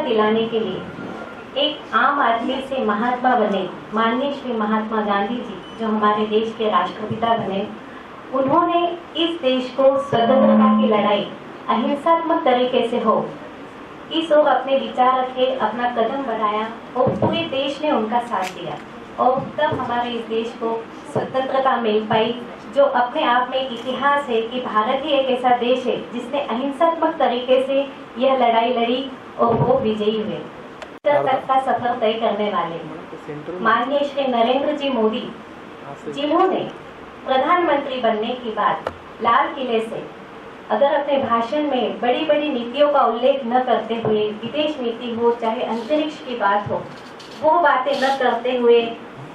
दिलाने के लिए एक आम आदमी से महात्मा बने माननीय श्री महात्मा गांधी जी, जो हमारे देश के राष्ट्रपिता बने। उन्होंने इस देश को स्वतंत्रता की लड़ाई अहिंसात्मक तरीके से हो, इस ओर अपने विचार रखे, अपना कदम बढ़ाया और पूरे देश ने उनका साथ दिया और तब हमारे इस देश को स्वतंत्रता मिल पाई, जो अपने आप में एक इतिहास है कि भारत ही एक ऐसा देश है जिसने अहिंसात्मक तरीके से यह लड़ाई लड़ी और वो विजयी हुए। तक का सफर तय करने वाले माननीय श्री नरेंद्र जी मोदी, जिन्होंने प्रधानमंत्री बनने की बात लाल किले से अगर अपने भाषण में बड़ी बड़ी नीतियों का उल्लेख न करते हुए, विदेश नीति हो चाहे अंतरिक्ष की बात हो, वो बातें न करते हुए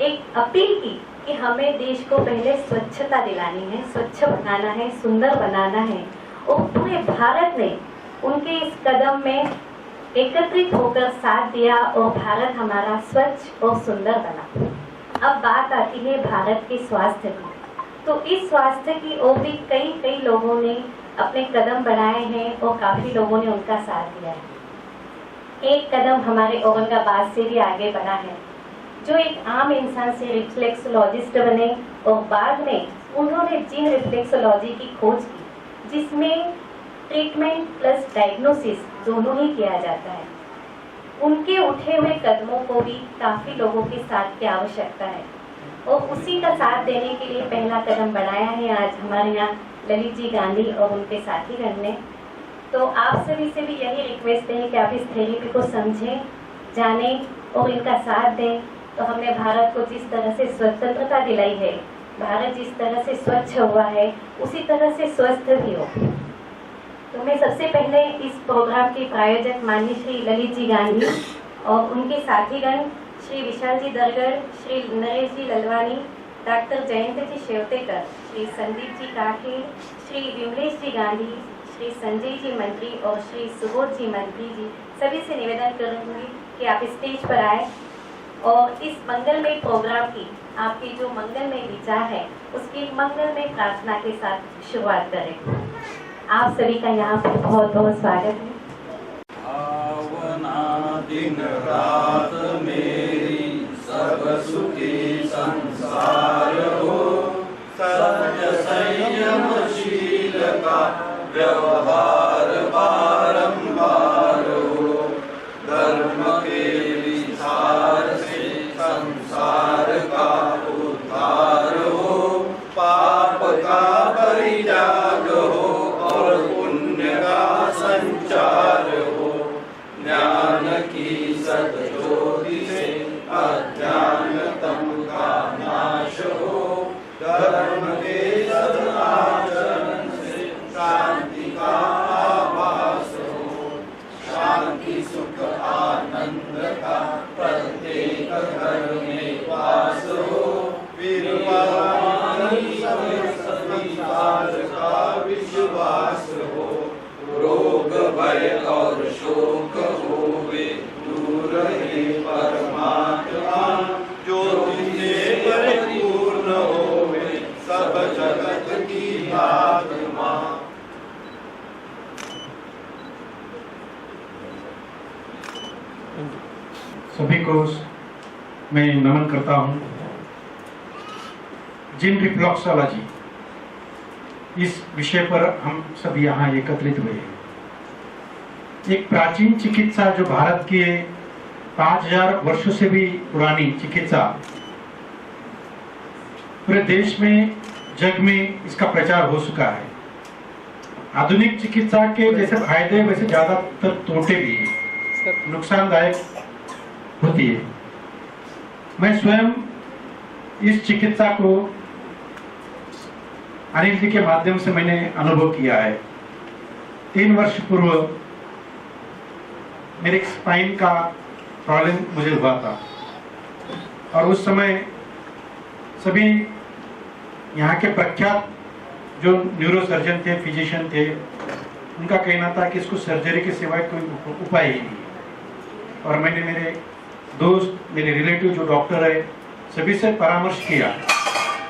एक अपील की कि हमें देश को पहले स्वच्छता दिलानी है, स्वच्छ बनाना है, सुंदर बनाना है। और पूरे भारत ने उनके इस कदम में एकत्रित होकर साथ दिया और भारत हमारा स्वच्छ और सुंदर बना। अब बात आती है भारत के स्वास्थ्य की। तो इस स्वास्थ्य की ओर भी कई लोगों ने अपने कदम बढ़ाए हैं और काफी लोगों ने उनका साथ दिया है। एक कदम हमारे औरंगाबाद से भी आगे बढ़ा है, जो एक आम इंसान से रिफ्लेक्सोलॉजिस्ट बने और बाद में उन्होंने जीन रिफ्लेक्सोलॉजी की खोज की, जिसमें ट्रीटमेंट प्लस डायग्नोसिस दोनों ही किया जाता है। उनके उठे हुए कदमों को भी काफी लोगों के साथ की आवश्यकता है और उसी का साथ देने के लिए पहला कदम बढ़ाया है आज हमारे यहाँ ललित जी गांधी और उनके साथीगण ने। तो आप सभी से भी यही रिक्वेस्ट है कि आप इस थेरेपी को समझें, जानें और इनका साथ दें। तो हमने भारत को जिस तरह से स्वतंत्रता दिलाई है, भारत जिस तरह से स्वच्छ हुआ है, उसी तरह से स्वस्थ भी हो। तो मैं सबसे पहले इस प्रोग्राम के प्रायोजक माननीय श्री ललित जी गांधी और उनके साथीगण श्री विशाल जी दरगढ़, श्री नरेश जी ललवानी, डॉक्टर जयंत जी शेवतेकर, श्री संदीप जी काठे, श्री विमलेश जी गांधी, श्री संजय जी मंत्री और श्री सुबोध जी मंत्री जी, सभी से निवेदन करूंगी कि आप स्टेज पर आए और इस मंगलमय प्रोग्राम की आपकी जो मंगलमय विचार है उसकी मंगलमय प्रार्थना के साथ शुरुआत करें। आप सभी का यहाँ पर बहुत बहुत स्वागत है। दिन रात मेरी सब सुखी संसार हो, सहज संयमशील का व्यवहार बारंबार हो, धर्म के विचार से संसार का उद्धार हो, पाप का परित्याग हो और पुण्य का संचार हो, ज्ञान की सतज्योति से अज्ञानतम का नाश हो, धर्म के सदाचरण से शांति का आभास हो, शांति सुख आनंद का प्रत्येक घर में वास हो, संसार का विश्वास हो, रोग भय और शोक होवे दूर है परमात्मा, जो तुझे परिपूर्ण होवे सब जगत की आत्मा। सभी को मैं नमन करता हूँ। जीन रिफ्लेक्सोलॉजी, इस विषय पर हम सब यहाँ एकत्रित हुए हैं। एक प्राचीन चिकित्सा जो भारत के 5000 वर्षों से भी पुरानी चिकित्सा, पूरे देश में जग में इसका प्रचार हो चुका है। आधुनिक चिकित्सा के जैसे फायदे वैसे ज्यादातर तोटे भी हैं, नुकसानदायक होती है। मैं स्वयं इस चिकित्सा को अनिल जी के माध्यम से मैंने अनुभव किया है। 3 वर्ष पूर्व मेरे स्पाइन का प्रॉब्लम मुझे हुआ था और उस समय सभी यहाँ के प्रख्यात जो न्यूरोसर्जन थे, फिजिशियन थे, उनका कहना था कि इसको सर्जरी के सिवाय कोई उपाय ही नहीं। और मैंने मेरे दोस्त, मेरे रिलेटिव जो डॉक्टर है, सभी से परामर्श किया,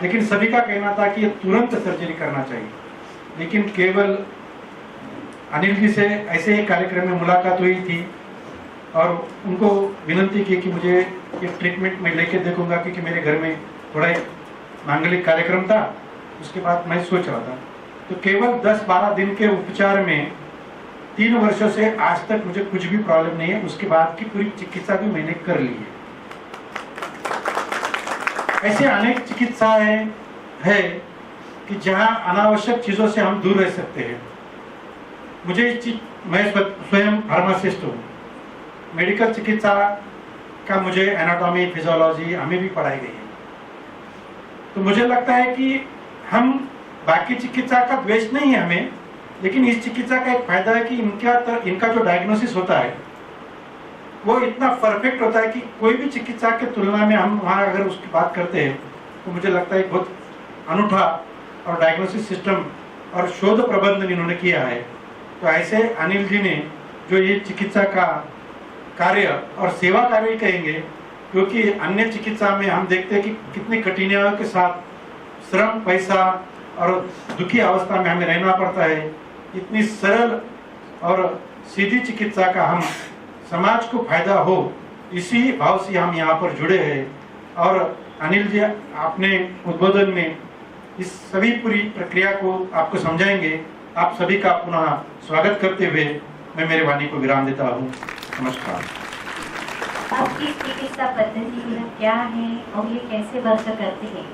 लेकिन सभी का कहना था कि ये तुरंत सर्जरी करना चाहिए। लेकिन केवल अनिल जी से ऐसे ही कार्यक्रम में मुलाकात हुई थी और उनको विनती की कि मुझे एक ट्रीटमेंट में लेके देखूंगा, क्योंकि मेरे घर में थोड़ा एक मांगलिक कार्यक्रम था। उसके बाद मैं सोच रहा था, तो केवल 10-12 दिन के उपचार में 3 वर्षों से आज तक मुझे कुछ भी प्रॉब्लम नहीं है। उसके बाद की पूरी चिकित्सा भी मैंने कर ली है। ऐसे अनेक चिकित्साएं है कि जहां अनावश्यक चीजों से हम दूर रह सकते हैं। मैं स्वयं फार्मासिस्ट हूँ। मेडिकल चिकित्सा का मुझे एनाटॉमी, फिजियोलॉजी हमें भी पढ़ाई गई है। तो मुझे लगता है कि हम बाकी चिकित्सा का द्वेष नहीं है हमें, लेकिन इस चिकित्सा का एक फायदा है कि इनका जो डायग्नोसिस होता है वो इतना परफेक्ट होता है कि कोई भी चिकित्सा के तुलना में हम वहाँ अगर उसकी बात करते हैं तो मुझे लगता है बहुत अनूठा और डायग्नोसिस सिस्टम और शोध प्रबंधन इन्होंने किया है। तो ऐसे अनिल जी ने जो ये चिकित्सा का कार्य और सेवा कार्य कहेंगे, क्योंकि अन्य चिकित्सा में हम देखते हैं कि कितनी कठिनाइयों के साथ श्रम, पैसा और दुखी अवस्था में हमें रहना पड़ता है। इतनी सरल और सीधी चिकित्सा का हम समाज को फायदा हो, इसी भाव से हम यहाँ पर जुड़े हैं। और अनिल जी आपने उद्बोधन में इस सभी पूरी प्रक्रिया को आपको समझाएंगे। आप सभी का पुनः स्वागत करते हुए मैं मेरे वाणी को विराम देता हूँ। नमस्कार। अब इस चिकित्सा पद्धति क्या है और ये कैसे वर्क करती है,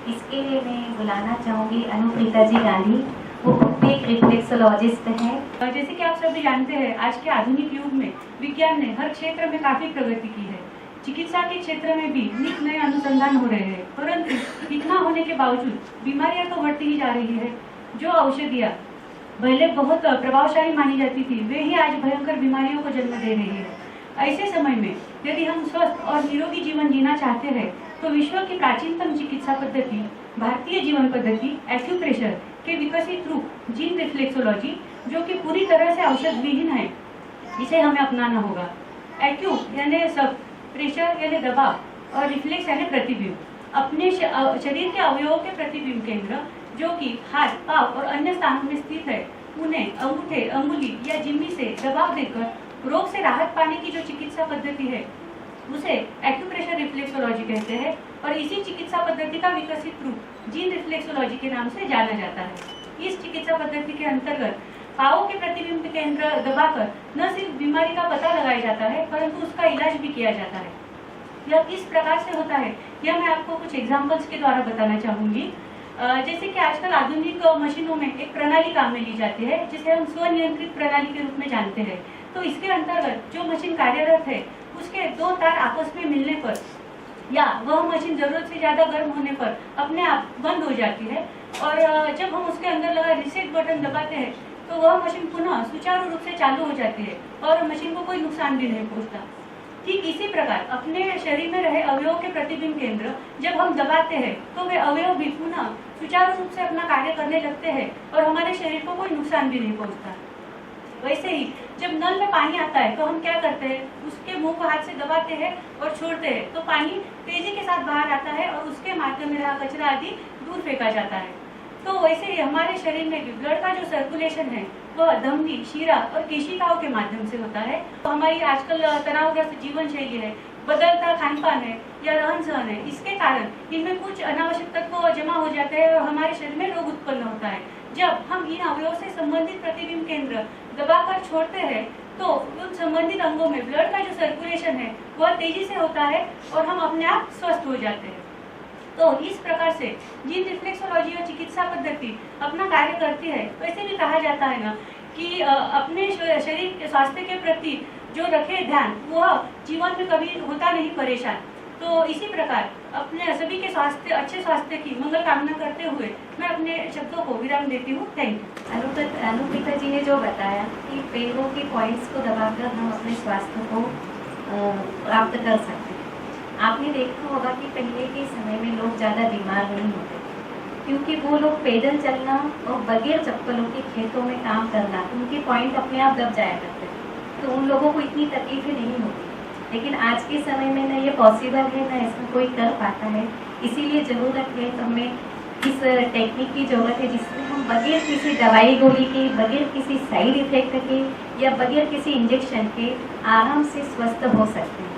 इसके लिए मैं बुलाना चाहूँगी अनुप्रीता जी गांधी। वो खुद भी एक रिफ्लेक्सोलॉजिस्ट हैं। जैसे कि आप सभी जानते हैं, आज के आधुनिक युग में विज्ञान ने हर क्षेत्र में काफी प्रगति की है। चिकित्सा के क्षेत्र में भी नित नए अनुसंधान हो रहे हैं, परंतु इतना होने के बावजूद बीमारियां तो बढ़ती ही जा रही है। जो औषधियाँ पहले बहुत प्रभावशाली मानी जाती थी, वे ही आज भयंकर बीमारियों को जन्म दे रही है। ऐसे समय में यदि हम स्वस्थ और निरोगी जीवन जीना चाहते हैं तो विश्व की प्राचीनतम चिकित्सा पद्धति भारतीय जीवन पद्धति एक्यूप्रेशर के विकसित रूप जीन रिफ्लेक्सोलॉजी, जो कि पूरी तरह से औषध विहीन है, इसे हमें अपनाना होगा। एक्यू यानी सब, प्रेशर यानी दबाव और रिफ्लेक्स यानी प्रतिबिंब। अपने शरीर के अवयवों के प्रतिबिंब केंद्र जो कि हाथ, पाँव और अन्य स्थानों में स्थित है, उन्हें अंगूठे, अंगुली या जिम्मी से दबाव देकर रोग से राहत पाने की जो चिकित्सा पद्धति है उसे एक्यूप्रेशर रिफ्लेक्सोलॉजी कहते हैं। और इसी चिकित्सा पद्धति का विकसित रूप जीन रिफ्लेक्सोलॉजी के नाम से जाना जाता है। इस चिकित्सा पद्धति के अंतर्गत पाँव के प्रतिबिंब केंद्र दबाकर न सिर्फ बीमारी का पता लगाया जाता है, परंतु उसका इलाज भी किया जाता है। यह किस प्रकार से होता है, यह मैं आपको कुछ एग्जाम्पल्स के द्वारा बताना चाहूंगी। जैसे कि आजकल आधुनिक मशीनों में एक प्रणाली काम में ली जाती है, जिसे हम स्वनियंत्रित प्रणाली के रूप में जानते हैं। तो इसके अंतर्गत जो मशीन कार्यरत है, उसके 2 तार आपस में मिलने पर या वह मशीन जरूरत से ज्यादा गर्म होने पर अपने आप बंद हो जाती है, और जब हम उसके अंदर लगा रीसेट बटन दबाते हैं तो वह मशीन पुनः सुचारू रूप से चालू हो जाती है और मशीन को कोई नुकसान भी नहीं पहुंचता। ठीक इसी प्रकार अपने शरीर में रहे अवयव के प्रतिबिंब केंद्र जब हम दबाते हैं तो वे अवयव भी पुनः सुचारू रूप से अपना कार्य करने लगते हैं और हमारे शरीर को कोई नुकसान भी नहीं पहुंचता। वैसे ही जब नल में पानी आता है तो हम क्या करते हैं, उसके मुंह को हाथ से दबाते हैं और छोड़ते हैं, तो पानी तेजी के साथ बाहर आता है और उसके माध्यम में रहा कचरा आदि दूर फेंका जाता है। तो वैसे ही हमारे शरीर में भी ब्लड का जो सर्कुलेशन है वह धमनी, शिरा और केशिकाओं के माध्यम से होता है। तो हमारी आजकल तनावग्रस्त जीवन शैली है, बदलता खान पान है या रहन सहन है, इसके कारण इनमें कुछ अनावश्यक तत्व जमा हो जाते हैं और हमारे शरीर में रोग उत्पन्न होता है। जब हम इन अवयवों से संबंधित प्रतिबिंब केंद्र दबाकर छोड़ते हैं तो उन संबंधित अंगों में ब्लड का जो सर्कुलेशन है वह तेजी से होता है और हम अपने आप स्वस्थ हो जाते हैं। तो इस प्रकार से जीन रिफ्लेक्सोलॉजी और चिकित्सा पद्धति अपना कार्य करती है। वैसे भी कहा जाता है ना कि अपने शरीर के स्वास्थ्य के प्रति जो रखे ध्यान वह जीवन में कभी होता नहीं परेशान। तो इसी प्रकार अपने सभी के स्वास्थ्य, अच्छे स्वास्थ्य की मंगल कामना करते हुए मैं अपने शब्दों को विराम देती हूँ। Thank you. अनुप्रीता जी ने जो बताया कि पैरों के पॉइंट्स को दबाकर हम अपने स्वास्थ्य को प्राप्त कर सकते हैं। आपने देखा होगा कि पहले के समय में लोग ज़्यादा बीमार नहीं होते क्योंकि वो लोग पैदल चलना और बगैर चप्पलों के खेतों में काम करना, उनके पॉइंट अपने आप दब जाया करते थे, तो उन लोगों को इतनी तकलीफें नहीं होती। लेकिन आज के समय में ना ये पॉसिबल है, ना इसमें कोई कर पाता है। इसीलिए ज़रूरत है, तो हमें इस टेक्निक की ज़रूरत है जिसमें हम बगैर किसी दवाई गोली के, बगैर किसी साइड इफेक्ट के या बगैर किसी इंजेक्शन के आराम से स्वस्थ हो सकते हैं।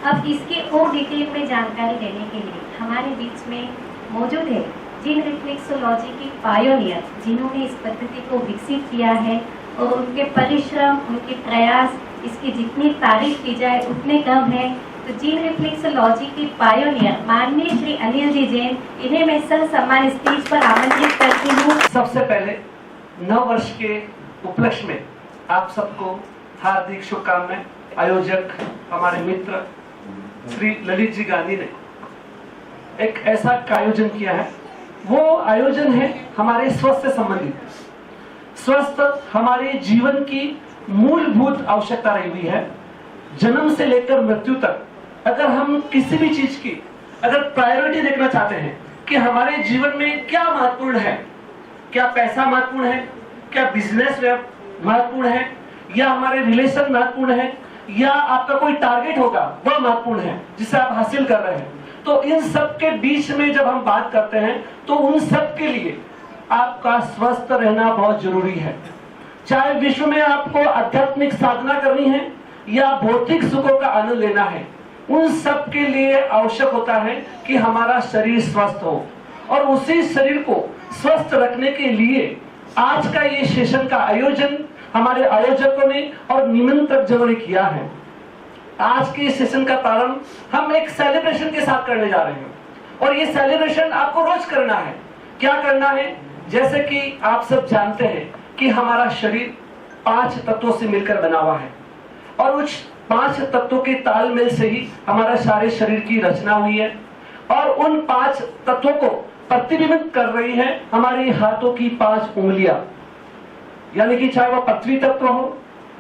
अब इसके और डिटेल में जानकारी देने के लिए हमारे बीच में मौजूद है जीन रिफ्लेक्सोलॉजी की पायोनियर, जिन्होंने इस पद्धति को विकसित किया है और उनके परिश्रम, उनके प्रयास, इसकी जितनी तारीफ की जाए उतने कम है। तो जीन रिफ्लेक्सोलॉजी की पायोनियर माननीय श्री अनिल जी जैन, इन्हें मैं सर सम्मान स्टेज पर आमंत्रित करती हूँ। सबसे पहले नव वर्ष के उपलक्ष्य में आप सबको हार्दिक शुभकामनाएं। आयोजक हमारे मित्र श्री ललित जी गांधी ने एक ऐसा आयोजन किया है, वो आयोजन है हमारे स्वास्थ्य से संबंधित। स्वस्थ हमारे जीवन की मूलभूत आवश्यकता रही हुई है। जन्म से लेकर मृत्यु तक अगर हम किसी भी चीज की अगर प्रायोरिटी देखना चाहते हैं कि हमारे जीवन में क्या महत्वपूर्ण है, क्या पैसा महत्वपूर्ण है, क्या बिजनेस महत्वपूर्ण है, या हमारे रिलेशन महत्वपूर्ण है, या आपका कोई टारगेट होगा वह महत्वपूर्ण है जिसे आप हासिल कर रहे हैं, तो इन सब के बीच में जब हम बात करते हैं तो उन सब के लिए आपका स्वस्थ रहना बहुत जरूरी है। चाहे विश्व में आपको आध्यात्मिक साधना करनी है या भौतिक सुखों का आनंद लेना है, उन सब के लिए आवश्यक होता है कि हमारा शरीर स्वस्थ हो। और उसी शरीर को स्वस्थ रखने के लिए आज का ये सेशन का आयोजन हमारे आयोजकों ने और निमंत्रक जनों ने किया है। आज के सेशन का प्रारंभ हम एक सेलिब्रेशन के साथ करने जा रहे हैं, और ये सेलिब्रेशन आपको रोज करना है। क्या करना है? जैसे कि आप सब जानते हैं कि हमारा शरीर 5 तत्वों से मिलकर बना हुआ है, और उस 5 तत्वों के तालमेल से ही हमारा सारे शरीर की रचना हुई है। और उन 5 तत्वों को प्रतिबिंबित कर रही है हमारे हाथों की 5 उंगलियां, यानी कि चाहे वह पृथ्वी तत्व हो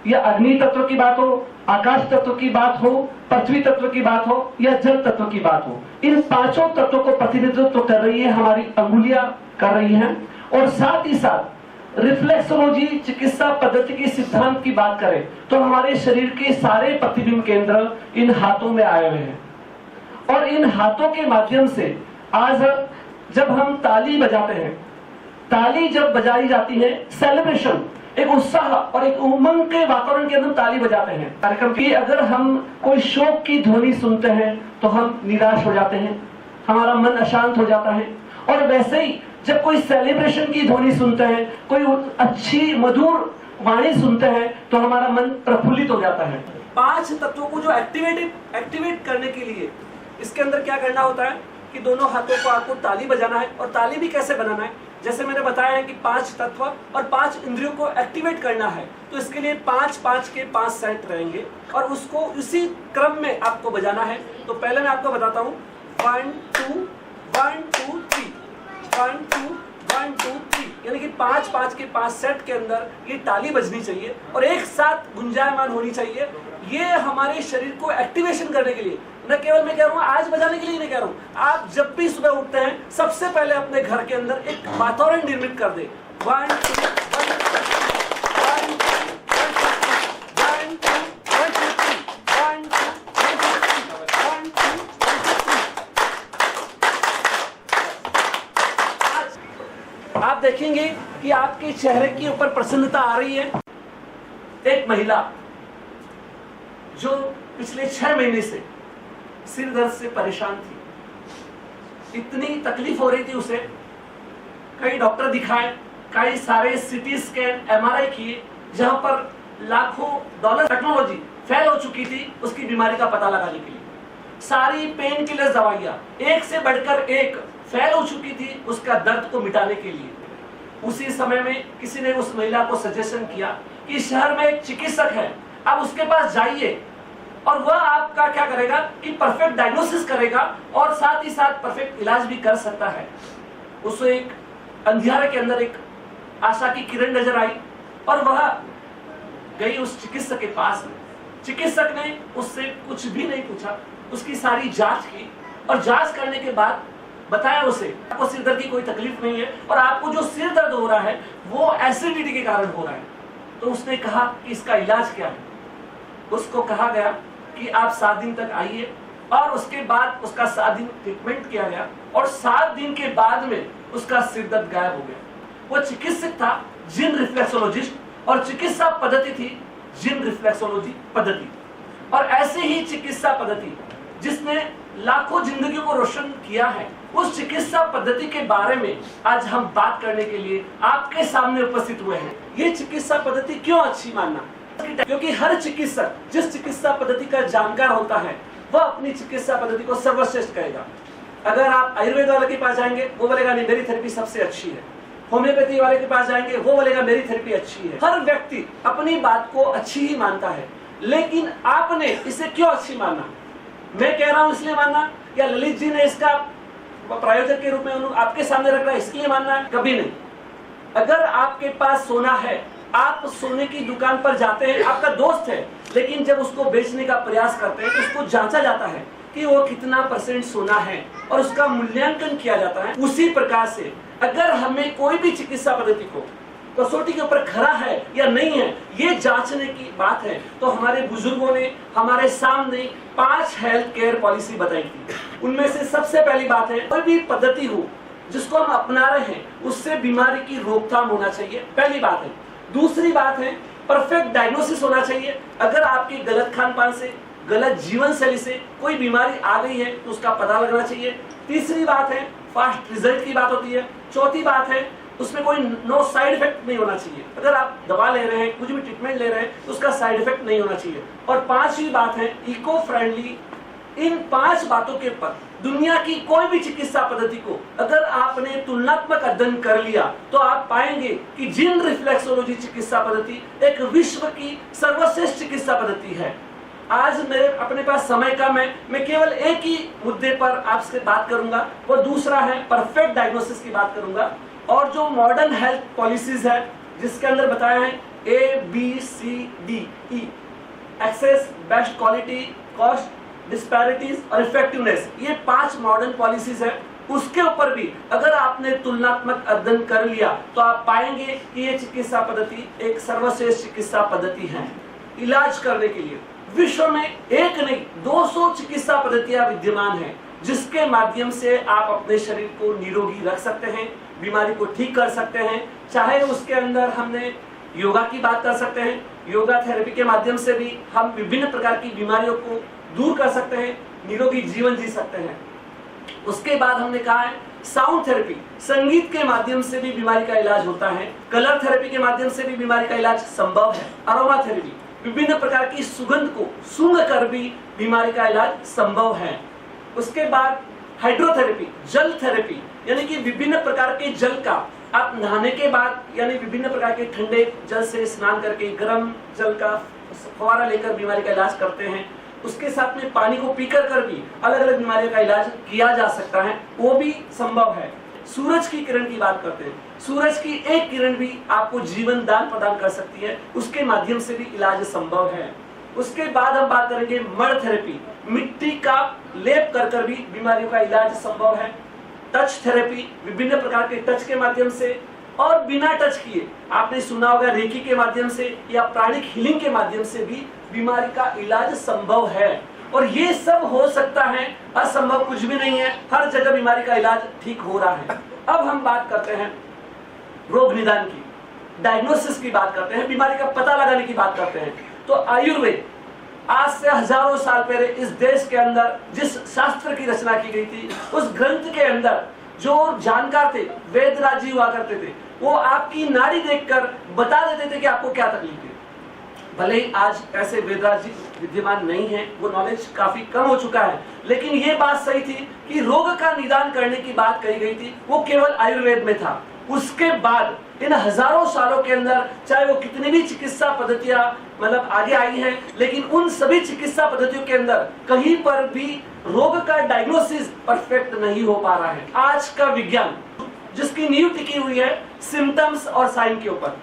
या अग्नि तत्व की बात हो, आकाश तत्व की बात हो, पृथ्वी तत्व की बात हो या जल तत्व की बात हो, इन 5 तत्वों को प्रतिनिधित्व कर रही है हमारी अंगुलियां कर रही हैं। और साथ ही साथ रिफ्लेक्सोलॉजी चिकित्सा पद्धति के सिद्धांत की बात करें तो हमारे शरीर के सारे प्रतिबिंब केंद्र इन हाथों में आए हुए हैं। और इन हाथों के माध्यम से आज जब हम ताली बजाते हैं, ताली जब बजाई जाती है, सेलिब्रेशन, एक उत्साह और एक उमंग के वातावरण के अंदर ताली बजाते हैं कार्यक्रम की। अगर हम कोई शोक की ध्वनि सुनते हैं तो हम निराश हो जाते हैं, हमारा मन अशांत हो जाता है। और वैसे ही जब कोई सेलिब्रेशन की ध्वनि सुनते हैं, कोई अच्छी मधुर वाणी सुनते हैं तो हमारा मन प्रफुल्लित हो जाता है। 5 तत्वों को जो एक्टिवेट करने के लिए इसके अंदर क्या करना होता है कि दोनों हाथों को आपको ताली बजाना है। और ताली भी कैसे बनाना है, जैसे मैंने बताया है कि 5 तत्व और 5 इंद्रियों को एक्टिवेट करना है, तो इसके लिए 5-5 के 5 सेट रहेंगे और उसको इसी क्रम में आपको बजाना है। तो पहले मैं आपको बताता हूँ 1 2 1 2 3 1 2 1 2 3, यानी कि 5-5 के 5 सेट के अंदर ये ताली बजनी चाहिए और एक साथ गुंजायमान होनी चाहिए। ये हमारे शरीर को एक्टिवेशन करने के लिए, न केवल मैं कह रहा हूँ आज बजाने के लिए नहीं कह रहा हूँ, आप जब भी सुबह उठते हैं सबसे पहले अपने घर के अंदर एक वातावरण निर्मित कर दे। 1 2 1 2 1 2 आप देखेंगे कि आपके चेहरे के ऊपर प्रसन्नता आ रही है। एक महिला जो पिछले 6 महीने से सिर दर्द से परेशान थी, इतनी तकलीफ हो रही थी उसे, कई डॉक्टर दिखाए, कई सारे सीटी स्कैन MRI किए, जहां पर लाखों डॉलर टेक्नोलॉजी फेल हो चुकी थी उसकी बीमारी का पता लगाने के लिए। सारी पेन किलर दवाइयां एक से बढ़कर एक फेल हो चुकी थी उसका दर्द को मिटाने के लिए। उसी समय में किसी ने उस महिला को सजेशन किया कि शहर में एक चिकित्सक है, आप उसके पास जाइए और वह आपका क्या करेगा कि परफेक्ट डायग्नोसिस करेगा और साथ ही साथ परफेक्ट इलाज भी कर सकता है। उसे एक अंधियारे के अंदर एक आशा की किरण नजर आई और वह गई उस चिकित्सक के पास में। चिकित्सक ने उससे कुछ भी नहीं पूछा, उसकी सारी जांच की और जांच करने के बाद बताया उसे आपको सिर दर्द की कोई तकलीफ नहीं है और आपको जो सिर दर्द हो रहा है वो एसिडिटी के कारण हो रहा है। तो उसने कहा कि इसका इलाज क्या है। उसको कहा गया कि आप 7 दिन तक आइए और उसके बाद उसका 7 दिन ट्रीटमेंट किया गया और 7 दिन के बाद में उसका सिर दर्द गायब हो गया। वो चिकित्सक था जिन रिफ्लेक्सोलॉजिस्ट और चिकित्सा पद्धति थी जिन रिफ्लेक्सोलॉजी पद्धति। और ऐसे ही चिकित्सा पद्धति जिसने लाखों जिंदगियों को रोशन किया है, उस चिकित्सा पद्धति के बारे में आज हम बात करने के लिए आपके सामने उपस्थित हुए हैं। ये चिकित्सा पद्धति क्यों अच्छी मानना? क्योंकि हर चिकित्सक जिस चिकित्सा पद्धति का जानकार होता है वह अपनी चिकित्सा पद्धति को सर्वश्रेष्ठ कहेगा। अगर आप आयुर्वेद वाले के पास जाएंगे वो बोलेगा नहीं मेरी थेरेपी सबसे अच्छी है। होम्योपैथी वाले के पास जाएंगे वो बोलेगा मेरी थेरेपी अच्छी है। हर व्यक्ति अपनी बात को अच्छी ही मानता है, लेकिन आपने इसे क्यों अच्छी माना? मैं कह रहा हूं इसलिए मानना, या ललित जी ने इसका प्रायोजक के रूप में आपके सामने रख रहा है इसलिए मानना? कभी नहीं। अगर आपके पास सोना है, आप सोने की दुकान पर जाते हैं, आपका दोस्त है, लेकिन जब उसको बेचने का प्रयास करते हैं तो उसको जांचा जाता है कि वो कितना % सोना है और उसका मूल्यांकन किया जाता है। उसी प्रकार से अगर हमें कोई भी चिकित्सा पद्धति को कसौटी के ऊपर खरा है या नहीं है ये जांचने की बात है, तो हमारे बुजुर्गों ने हमारे सामने 5 हेल्थ केयर पॉलिसी बताई थी। उनमें से सबसे पहली बात है, कोई भी पद्धति हो जिसको हम अपना रहे हैं उससे बीमारी की रोकथाम होना चाहिए, पहली बात है। दूसरी बात है, परफेक्ट डायग्नोसिस होना चाहिए। अगर आपकी गलत खान पान से, गलत जीवन शैली से कोई बीमारी आ गई है तो उसका पता लगना चाहिए। तीसरी बात है, फास्ट रिजल्ट की बात होती है। चौथी बात है, उसमें कोई नो साइड इफेक्ट नहीं होना चाहिए। अगर आप दवा ले रहे हैं, कुछ भी ट्रीटमेंट ले रहे हैं तो उसका साइड इफेक्ट नहीं होना चाहिए। और पांचवी बात है, इको फ्रेंडली। इन 5 बातों के पर दुनिया की कोई भी चिकित्सा पद्धति को अगर आपने तुलनात्मक अध्ययन कर लिया तो आप पाएंगे कि जिन रिफ्लेक्सोलॉजी चिकित्सा पद्धति एक विश्व की सर्वश्रेष्ठ चिकित्सा पद्धति है। आज मेरे अपने पास समय कम है, मैं केवल एक ही मुद्दे पर आपसे बात करूंगा, वो दूसरा है परफेक्ट डायग्नोसिस की बात करूंगा। और जो मॉडर्न हेल्थ पॉलिसीज है जिसके अंदर बताया है ABCDE, access, best quality, cost, disparities और इफेक्टिवनेस, ये 5 मॉडर्न पॉलिसीज है। उसके ऊपर भी अगर आपने तुलनात्मक अध्ययन कर लिया तो आप पाएंगे कि ये चिकित्सा पद्धति एक सर्वश्रेष्ठ चिकित्सा पद्धति है। इलाज करने के लिए विश्व में एक नहीं 200 चिकित्सा पद्धतियां विद्यमान हैं, जिसके माध्यम से आप अपने शरीर को निरोगी रख सकते हैं, बीमारी को ठीक कर सकते हैं। चाहे उसके अंदर हमने योगा की बात कर सकते हैं, योगा थेरेपी के माध्यम से भी हम विभिन्न प्रकार की बीमारियों को दूर कर सकते हैं, निरोगी जीवन जी सकते हैं। उसके बाद हमने कहा है साउंड थेरेपी, संगीत के माध्यम से भी बीमारी का इलाज होता है। कलर थेरेपी के माध्यम से भी बीमारी का इलाज संभव है। अरोमा थेरेपी, विभिन्न प्रकार की सुगंध को सूंघ कर भी बीमारी का इलाज संभव है। उसके बाद हाइड्रोथेरेपी, जल थेरेपी, यानी कि विभिन्न प्रकार के जल का आप नहाने के बाद यानी विभिन्न प्रकार के ठंडे जल से स्नान करके गर्म जल का फव्वारा लेकर बीमारी का इलाज करते हैं। उसके साथ में पानी को पीकर कर भी अलग अलग बीमारियों का इलाज किया जा सकता है, वो भी संभव है। सूरज की किरण की बात करते हैं, सूरज की एक किरण भी आपको जीवन दान प्रदान कर सकती है, उसके माध्यम से भी इलाज संभव है। उसके बाद हम बात करेंगे मड थेरेपी, मिट्टी का लेप कर कर भी बीमारियों का इलाज संभव है। टच थेरेपी, विभिन्न प्रकार के टच के माध्यम से और बिना टच किए, आपने सुना होगा रेकी के माध्यम से या प्राणिक हीलिंग के माध्यम से भी बीमारी का इलाज संभव है। और ये सब हो सकता है, असंभव कुछ भी नहीं है, हर जगह बीमारी का इलाज ठीक हो रहा है। अब हम बात करते हैं रोग निदान की, डायग्नोसिस की बात करते हैं, बीमारी का पता लगाने की बात करते हैं। तो आयुर्वेद आज से हजारों साल पहले इस देश के अंदर जिस शास्त्र की रचना की गई थी, उस ग्रंथ के अंदर जो जानकार थे, वेदराज जी हुआ करते थे, वो आपकी नाड़ी देखकर बता देते थे कि आपको क्या तकलीफ है। भले ही आज ऐसे वेदराज जी विद्यमान नहीं है, वो नॉलेज काफी कम हो चुका है, लेकिन ये बात सही थी कि रोग का निदान करने की बात कही गई थी, वो केवल आयुर्वेद में था। उसके बाद इन हजारों सालों के अंदर चाहे वो कितनी भी चिकित्सा पद्धतियां मतलब आगे आई हैं, लेकिन उन सभी चिकित्सा पद्धतियों के अंदर कहीं पर भी रोग का डायग्नोसिस परफेक्ट नहीं हो पा रहा है। आज का विज्ञान जिसकी नींव टिकी हुई है सिम्टम्स और साइन के ऊपर,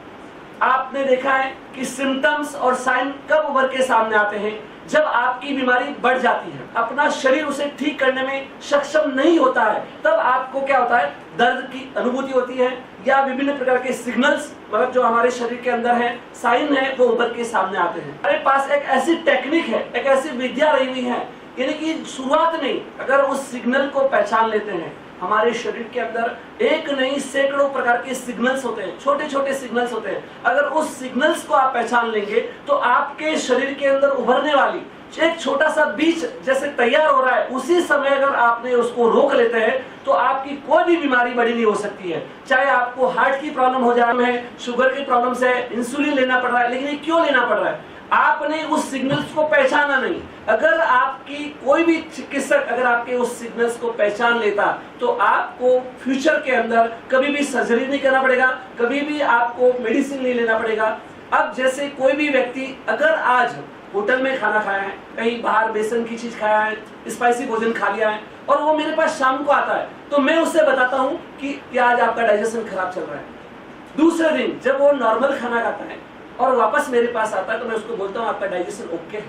आपने देखा है कि सिम्टम्स और साइन कब उभर के सामने आते हैं, जब आपकी बीमारी बढ़ जाती है, अपना शरीर उसे ठीक करने में सक्षम नहीं होता है, तब आपको क्या होता है, दर्द की अनुभूति होती है या विभिन्न प्रकार के सिग्नल्स मतलब जो हमारे शरीर के अंदर है, साइन है, वो उभर के सामने आते हैं। हमारे पास एक ऐसी टेक्निक है, एक ऐसी विद्या रही हुई है, यानी कि शुरुआत नहीं, अगर उस सिग्नल को पहचान लेते हैं, हमारे शरीर के अंदर एक नहीं सैकड़ों प्रकार के सिग्नल्स होते हैं, छोटे छोटे सिग्नल्स होते हैं। अगर उस सिग्नल्स को आप पहचान लेंगे तो आपके शरीर के अंदर उभरने वाली एक छोटा सा बीज जैसे तैयार हो रहा है, उसी समय अगर आपने उसको रोक लेते हैं तो आपकी कोई भी बीमारी बड़ी नहीं हो सकती है। चाहे आपको हार्ट की प्रॉब्लम हो जाए है, शुगर की प्रॉब्लम से इंसुलिन लेना पड़ रहा है, लेकिन ये क्यों लेना पड़ रहा है? आपने उस सिग्नल्स को पहचाना नहीं। अगर आपकी कोई भी चिकित्सक अगर आपके उस सिग्नल्स को पहचान लेता तो आपको फ्यूचर के अंदर कभी भी सर्जरी नहीं करना पड़ेगा, कभी भी आपको मेडिसिन नहीं लेना पड़ेगा। अब जैसे कोई भी व्यक्ति अगर आज होटल में खाना खाया है, कहीं बाहर बेसन की चीज खाया है, स्पाइसी भोजन खा लिया है और वो मेरे पास शाम को आता है, तो मैं उससे बताता हूँ कि आज आपका डाइजेशन खराब चल रहा है। दूसरे दिन जब वो नॉर्मल खाना खाता है और वापस मेरे पास आता है तो मैं उसको बोलता हूँ आपका डाइजेशन ओके है।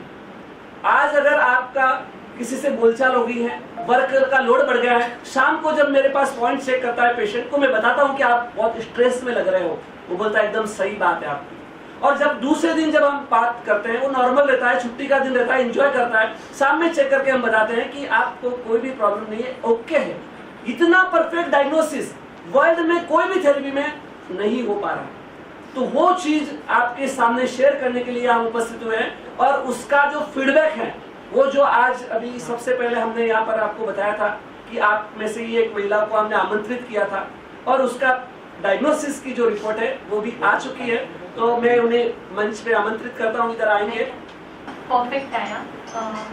आज अगर आपका किसी से बोलचाल हो गई है, वर्क का लोड बढ़ गया है, शाम को जब मेरे पास पॉइंट चेक करता है पेशेंट को, मैं बताता हूँ कि आप बहुत स्ट्रेस में लग रहे हो, वो बोलता है एकदम सही बात है आपकी। और जब दूसरे दिन जब हम बात करते हैं, वो नॉर्मल रहता है, छुट्टी का दिन रहता है, एंजॉय करता है, शाम में चेक करके हम बताते हैं कि आपको कोई भी प्रॉब्लम नहीं है, ओके है। इतना परफेक्ट डायग्नोसिस वर्ल्ड में कोई भी थेरेपी में नहीं हो पा रहा, तो वो चीज आपके सामने शेयर करने के लिए हम उपस्थित हुए हैं। और उसका जो फीडबैक है, वो जो आज अभी सबसे पहले हमने यहाँ पर आपको बताया था कि आप में से ही एक महिला को हमने आमंत्रित किया था और उसका डायग्नोसिस की जो रिपोर्ट है वो भी आ चुकी है, तो मैं उन्हें मंच पे आमंत्रित करता हूँ, इधर आएंगे। परफेक्ट आया।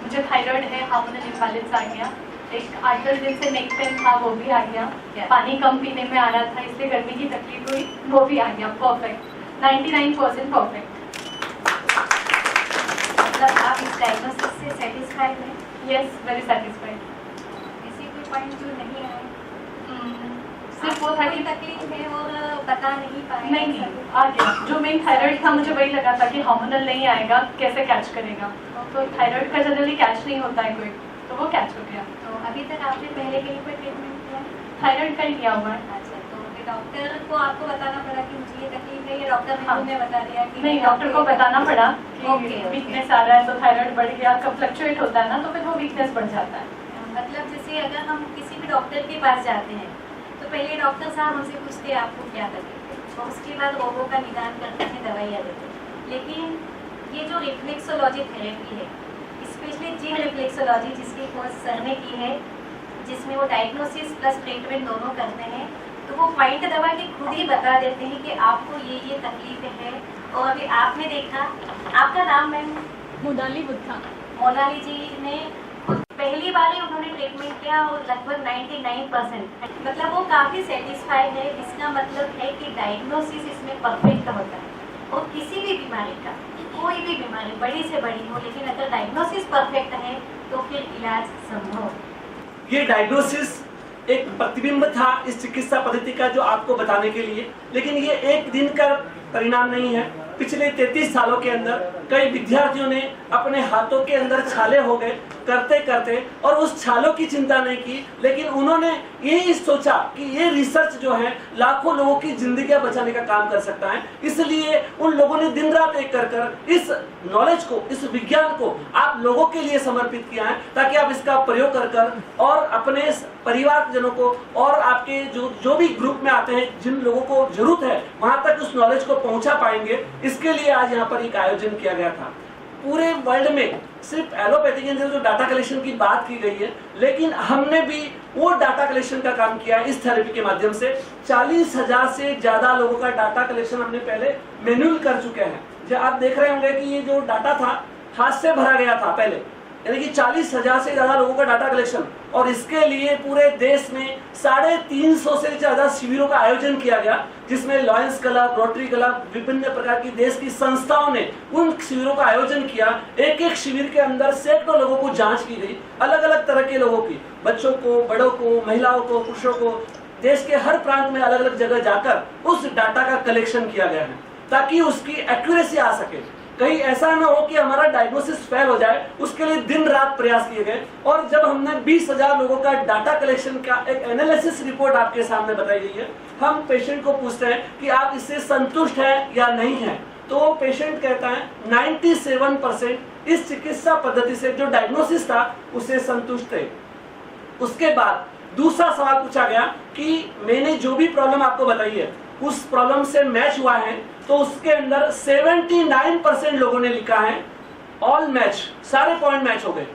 मुझे थायराइड है, हार्मोनल इम्बैलेंस आ गया, एक 8-10 दिन से नेक पेन था वो भी आ गया, पानी कम पीने में आ रहा था इसलिए गर्मी की तकलीफ हुई वो भी आ गया। Perfect, 99% perfect. मतलब आप इस डायग्नोसिस से सेटिस्फाइड हैं? Yes, very satisfied. ऐसी कोई पॉइंट जो नहीं आए? सिर्फ वो था कि तकलीफ है और बता नहीं पाए? नहीं आ गया। जो मेन थायराइड था मुझे वही लगा था कि हार्मोनल नहीं आएगा, कैसे कैच करेगा, तो थायराइड का जनरली कैच नहीं होता है कोई, तो वो कैच हो गया। तो अभी तक आपने पहले कहीं पर ट्रीटमेंट किया? थायराइड का ही किया हुआ है। अच्छा, तो फिर डॉक्टर को आपको बताना पड़ा कि मुझे ये तकलीफ है, ये डॉक्टर ने हाँ। तुम्हें बता दिया कि नहीं, डॉक्टर को बताना पड़ा ओके, कि ओके। वीकनेस आ रहा है, तो थायराइड बढ़ गया, कब फ्लक्चुएट होता है ना, तो फिर वो वीकनेस बढ़ जाता है। मतलब जैसे अगर हम किसी भी डॉक्टर के पास जाते हैं तो पहले डॉक्टर साहब हमसे पूछते हैं आपको क्या तकलीफ है, और उसके बाद रोगों का निदान करते हैं, दवाइयाँ देते हैं। लेकिन ये जो रिफ्लेक्सोलॉजी थेरेपी है, स्पेशली जिन रिफ्लेक्सोलॉजी जिसकी कोर्स सर ने की है, जिसमें वो डायग्नोसिस प्लस ट्रीटमेंट दोनों करते हैं, तो वो पॉइंट दबा के खुद ही बता देते हैं कि आपको ये तकलीफ है। और अभी आपने देखा, आपका नाम मैम? मोनाली बुद्धा। मोनाली जी ने पहली बार ही उन्होंने ट्रीटमेंट किया और लगभग 99%, मतलब वो काफ़ी सेटिस्फाइड है। इसका मतलब है कि डायग्नोसिस इसमें परफेक्ट होता है और किसी भी बीमारी का, कोई भी बीमारी बड़ी से बड़ी हो, लेकिन अगर डायग्नोसिस परफेक्ट है तो फिर इलाज संभव है। ये डायग्नोसिस एक प्रतिबिंब था इस चिकित्सा पद्धति का जो आपको बताने के लिए, लेकिन ये एक दिन का परिणाम नहीं है। पिछले 33 सालों के अंदर कई विद्यार्थियों ने अपने हाथों के अंदर छाले हो गए करते करते, और उस छालों की चिंता नहीं की, लेकिन उन्होंने यही सोचा कि ये रिसर्च जो है लाखों लोगों की जिंदगियां बचाने का काम कर सकता है। इसलिए उन लोगों ने दिन रात एक कर इस नॉलेज को, इस विज्ञान को आप लोगों के लिए समर्पित किया है, ताकि आप इसका प्रयोग कर और अपने परिवारजनों को और आपके जो भी ग्रुप में आते हैं, जिन लोगों को जरूरत है, वहां तक उस नॉलेज को पहुंचा पाएंगे। इसके लिए आज यहाँ पर एक आयोजन किया गया था। पूरे वर्ल्ड में सिर्फ एलोपैथी के अंदर जो डाटा कलेक्शन की बात की गई है, लेकिन हमने भी वो डाटा कलेक्शन का काम किया है इस थेरेपी के माध्यम से। 40,000 से ज्यादा लोगों का डाटा कलेक्शन हमने पहले मैन्युअल कर चुके हैं। जो आप देख रहे होंगे कि ये जो डाटा था हाथ से भरा गया था पहले, यानी कि 40,000 से ज्यादा लोगों का डाटा कलेक्शन, और इसके लिए पूरे देश में 350 से ज्यादा शिविरों का आयोजन किया गया, जिसमें लॉयंस क्लब, रोटरी क्लब, विभिन्न प्रकार की देश की संस्थाओं ने उन शिविरों का आयोजन किया। एक एक शिविर के अंदर सैकड़ों लोगों को जांच की गई, अलग अलग तरह के लोगों की, बच्चों को, बड़ों को, महिलाओं को, पुरुषों को, देश के हर प्रांत में अलग अलग जगह जाकर उस डाटा का कलेक्शन किया गया है, ताकि उसकी एक्यूरेसी आ सके। कहीं ऐसा ना हो कि हमारा डायग्नोसिस फेल हो जाए, उसके लिए दिन रात प्रयास किए गए। और जब हमने 20,000 लोगों का डाटा कलेक्शन का एक एनालिसिस रिपोर्ट आपके सामने बताई गई है, हम पेशेंट को पूछते हैं कि आप इससे संतुष्ट हैं या नहीं हैं, तो पेशेंट कहता है 97% इस चिकित्सा पद्धति से जो डायग्नोसिस था उससे संतुष्ट थे। उसके बाद दूसरा सवाल पूछा गया कि मैंने जो भी प्रॉब्लम आपको बताई है उस प्रॉब्लम से मैच हुआ है, तो उसके अंदर 79% लोगों ने लिखा है ऑल मैच, सारे पॉइंट मैच हो गए।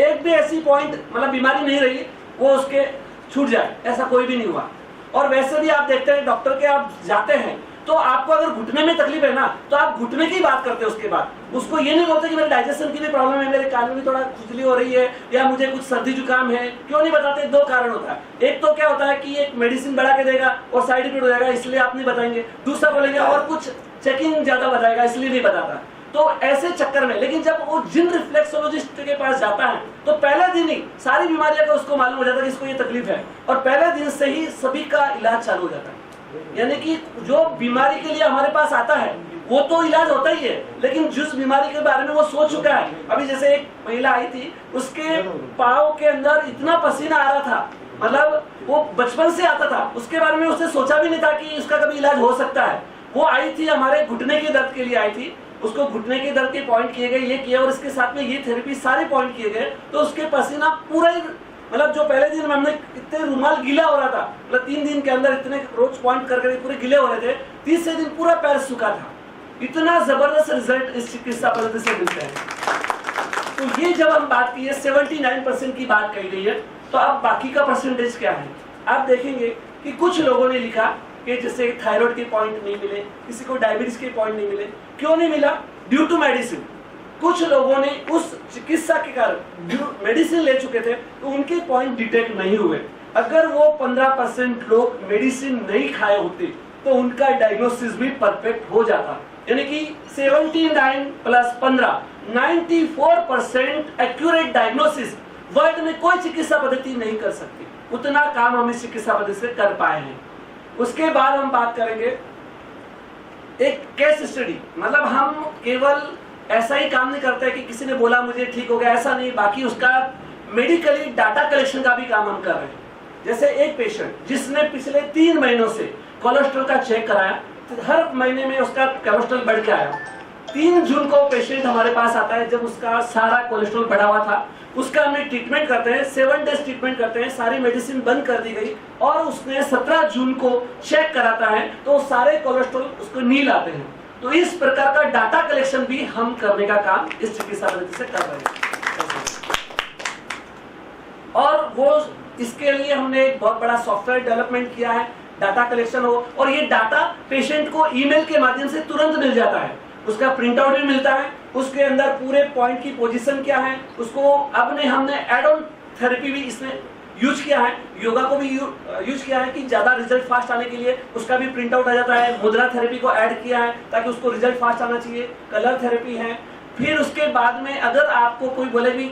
एक भी ऐसी पॉइंट मतलब बीमारी नहीं रही वो उसके छूट जाए, ऐसा कोई भी नहीं हुआ। और वैसे भी आप देखते हैं डॉक्टर के आप जाते हैं तो आपको अगर घुटने में तकलीफ है ना तो आप घुटने की बात करते हैं, उसके बाद उसको ये नहीं बोलते कि मेरे डाइजेशन की भी प्रॉब्लम है, मेरे कान में भी थोड़ा खुजली हो रही है या मुझे कुछ सर्दी जुकाम है। क्यों नहीं बताते? दो कारण होता है, एक तो क्या होता है कि एक मेडिसिन बढ़ा के देगा और साइड इफेक्ट हो जाएगा इसलिए आप नहीं बताएंगे, दूसरा बोलेंगे और कुछ चेकिंग ज्यादा बताएगा इसलिए नहीं बताता। तो ऐसे चक्कर में, लेकिन जब वो जिन रिफ्लेक्सोलॉजिस्ट के पास जाता है तो पहले दिन ही सारी बीमारियां का उसको मालूम हो जाता है कि इसको ये तकलीफ है और पहले दिन से ही सभी का इलाज चालू हो जाता है। यानी कि जो बीमारी के लिए हमारे पास आता है वो तो इलाज होता ही है, लेकिन जिस बीमारी के बारे में वो सोच चुका है, अभी जैसे एक महिला आई थी उसके पाँव के अंदर इतना पसीना आ रहा था, मतलब वो बचपन से आता था, उसके बारे में उसने सोचा भी नहीं था कि इसका कभी इलाज हो सकता है। वो आई थी हमारे घुटने के दर्द के लिए आई थी, उसको घुटने के दर्द के पॉइंट किए गए, ये किया और इसके साथ में ये थेरेपी सारे पॉइंट किए गए, तो उसके पसीना पूरा ही मतलब जो पहले दिन हमने इतने रुमाल गीला हो रहा था, मतलब 3 दिन के अंदर इतने रोज पॉइंट करके पूरे गीले हो रहे थे, तीसरे दिन पूरा पैर सूखा था। इतना जबरदस्त रिजल्ट इस चिकित्सा पद्धति से मिलते हैं। तो ये जब हम बात की है 79% की बात कही गई है, तो अब बाकी का परसेंटेज क्या है आप देखेंगे कि कुछ लोगों ने लिखा कि जैसे थायराइड के पॉइंट नहीं मिले, किसी को डायबिटीज के पॉइंट नहीं मिले। क्यों नहीं मिला? Due to medicine. कुछ लोगों ने उस चिकित्सा के कारण मेडिसिन ले चुके थे तो उनके पॉइंट डिटेक्ट नहीं हुए। अगर वो 15% लोग मेडिसिन नहीं खाए होते तो उनका डायग्नोसिस भी परफेक्ट हो जाता। यानी कि 79 + 15 94% एक्यूरेट डायग्नोसिस वर्ल्ड में कोई चिकित्सा पद्धति नहीं कर सकती। उतना काम हम इस चिकित्सा पद्धति से कर पाए हैं। उसके बाद हम बात करेंगे एक केस स्टडी, मतलब हम केवल ऐसा ही काम नहीं करते कि किसी ने बोला मुझे ठीक हो गया, ऐसा नहीं, बाकी उसका मेडिकली डाटा कलेक्शन का भी काम हम कर रहे हैं। जैसे एक पेशेंट जिसने पिछले 3 महीनों से कोलेस्ट्रॉल का चेक कराया, तो हर महीने में उसका कोलेस्ट्रॉल बढ़ के आया। 3 जून को पेशेंट हमारे पास आता है जब उसका सारा कोलेस्ट्रॉल बढ़ा हुआ था, उसका हमने ट्रीटमेंट करते हैं, 7 डेज ट्रीटमेंट करते हैं, सारी मेडिसिन बंद कर दी गई और उसने 17 जून को चेक कराता है तो सारे कोलेस्ट्रॉल उसको नील आते हैं। तो इस प्रकार का डाटा कलेक्शन भी हम करने का काम इस चिकित्सा पद्धति से कर रहे हैं। और वो इसके लिए हमने एक बहुत बड़ा सॉफ्टवेयर डेवलपमेंट किया है, डाटा कलेक्शन हो, और ये डाटा पेशेंट को ईमेल के माध्यम से तुरंत मिल जाता है, उसका प्रिंट आउट भी मिलता है, उसके अंदर पूरे पॉइंट की पोजीशन क्या है, उसको हमने एड ऑन थेरेपी भी इसमें यूज किया है, योगा को भी यूज किया है कि ज्यादा रिजल्ट फास्ट आने के लिए उसका भी प्रिंट आउट आ जाता है। मुद्रा थेरेपी को ऐड किया है ताकि उसको रिजल्ट फास्ट आना चाहिए। कलर थेरेपी है। फिर उसके बाद में अगर आपको कोई बोले भी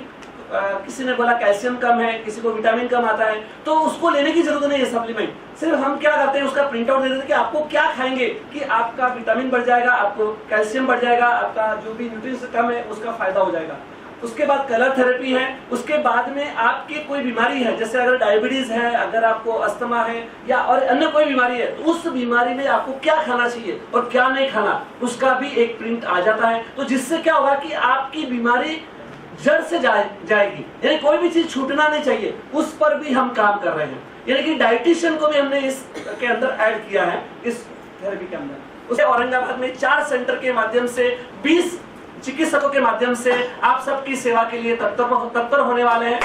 किसी ने बोला कैल्शियम कम है, किसी को विटामिन कम आता है, तो उसको लेने की जरूरत नहीं है सप्लीमेंट। सिर्फ हम क्या करते हैं उसका प्रिंट आउट दे देते हैं कि आपको क्या खाएंगे कि आपका विटामिन बढ़ जाएगा, आपको कैल्शियम बढ़ जाएगा, आपका जो भी न्यूट्रिएंट्स कम है उसका फायदा हो जाएगा। उसके बाद कलर थेरेपी है। उसके बाद में आपकी कोई बीमारी है, जैसे अगर डायबिटीज है, अगर आपको अस्थमा है या और अन्य कोई बीमारी है, तो उस बीमारी में आपको क्या खाना चाहिए और क्या नहीं खाना, उसका भी एक प्रिंट आ जाता है। तो जिससे क्या होगा कि आपकी बीमारी जड़ से जाएगी, यानी कोई भी चीज छूटना नहीं चाहिए, उस पर भी हम काम कर रहे हैं। यानी कि डाइटिशियन को भी हमने इसके अंदर ऐड किया है इस थेरेपी के अंदर। उसे औरंगाबाद में 4 सेंटर के माध्यम से 20 चिकित्सकों के माध्यम से आप सबकी सेवा के लिए तत्पर होने वाले हैं।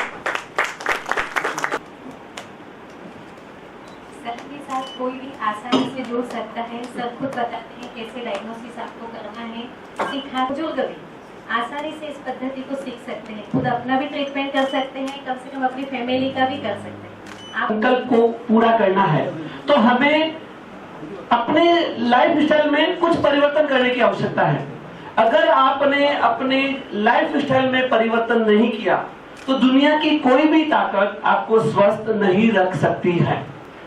सर के साथ कोई भी आसानी से जुड़ सकता है, सब खुद बताते हैं कैसे डायग्नोसिस आपको करना है, सिखा बुजुर्ग भी आसानी से इस पद्धति को सीख सकते हैं, खुद अपना भी ट्रीटमेंट कर सकते हैं, कम से कम अपनी फैमिली का भी कर सकते हैं। आप संकल्प को पूरा करना है तो हमें अपने लाइफ स्टाइल में कुछ परिवर्तन करने की आवश्यकता है। अगर आपने अपने लाइफ स्टाइल में परिवर्तन नहीं किया तो दुनिया की कोई भी ताकत आपको स्वस्थ नहीं रख सकती है।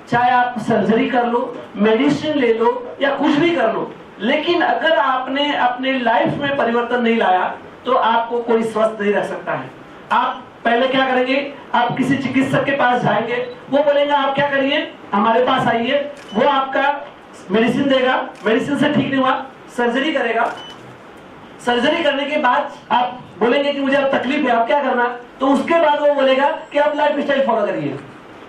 चाहे आप सर्जरी कर लो, मेडिसिन ले लो या कुछ भी कर लो, लेकिन अगर आपने अपने लाइफ में परिवर्तन नहीं लाया तो आपको कोई स्वस्थ नहीं रख सकता है। आप पहले क्या करेंगे, आप किसी चिकित्सक के पास जाएंगे, वो बोलेंगे आप क्या करिए, हमारे पास आइए, वो आपका मेडिसिन देगा, मेडिसिन से ठीक नहीं हुआ सर्जरी करेगा, सर्जरी करने के बाद आप बोलेंगे कि मुझे अब तकलीफ है, आप क्या करना, तो उसके बाद वो बोलेगा कि आप लाइफ स्टाइल फॉलो करिए।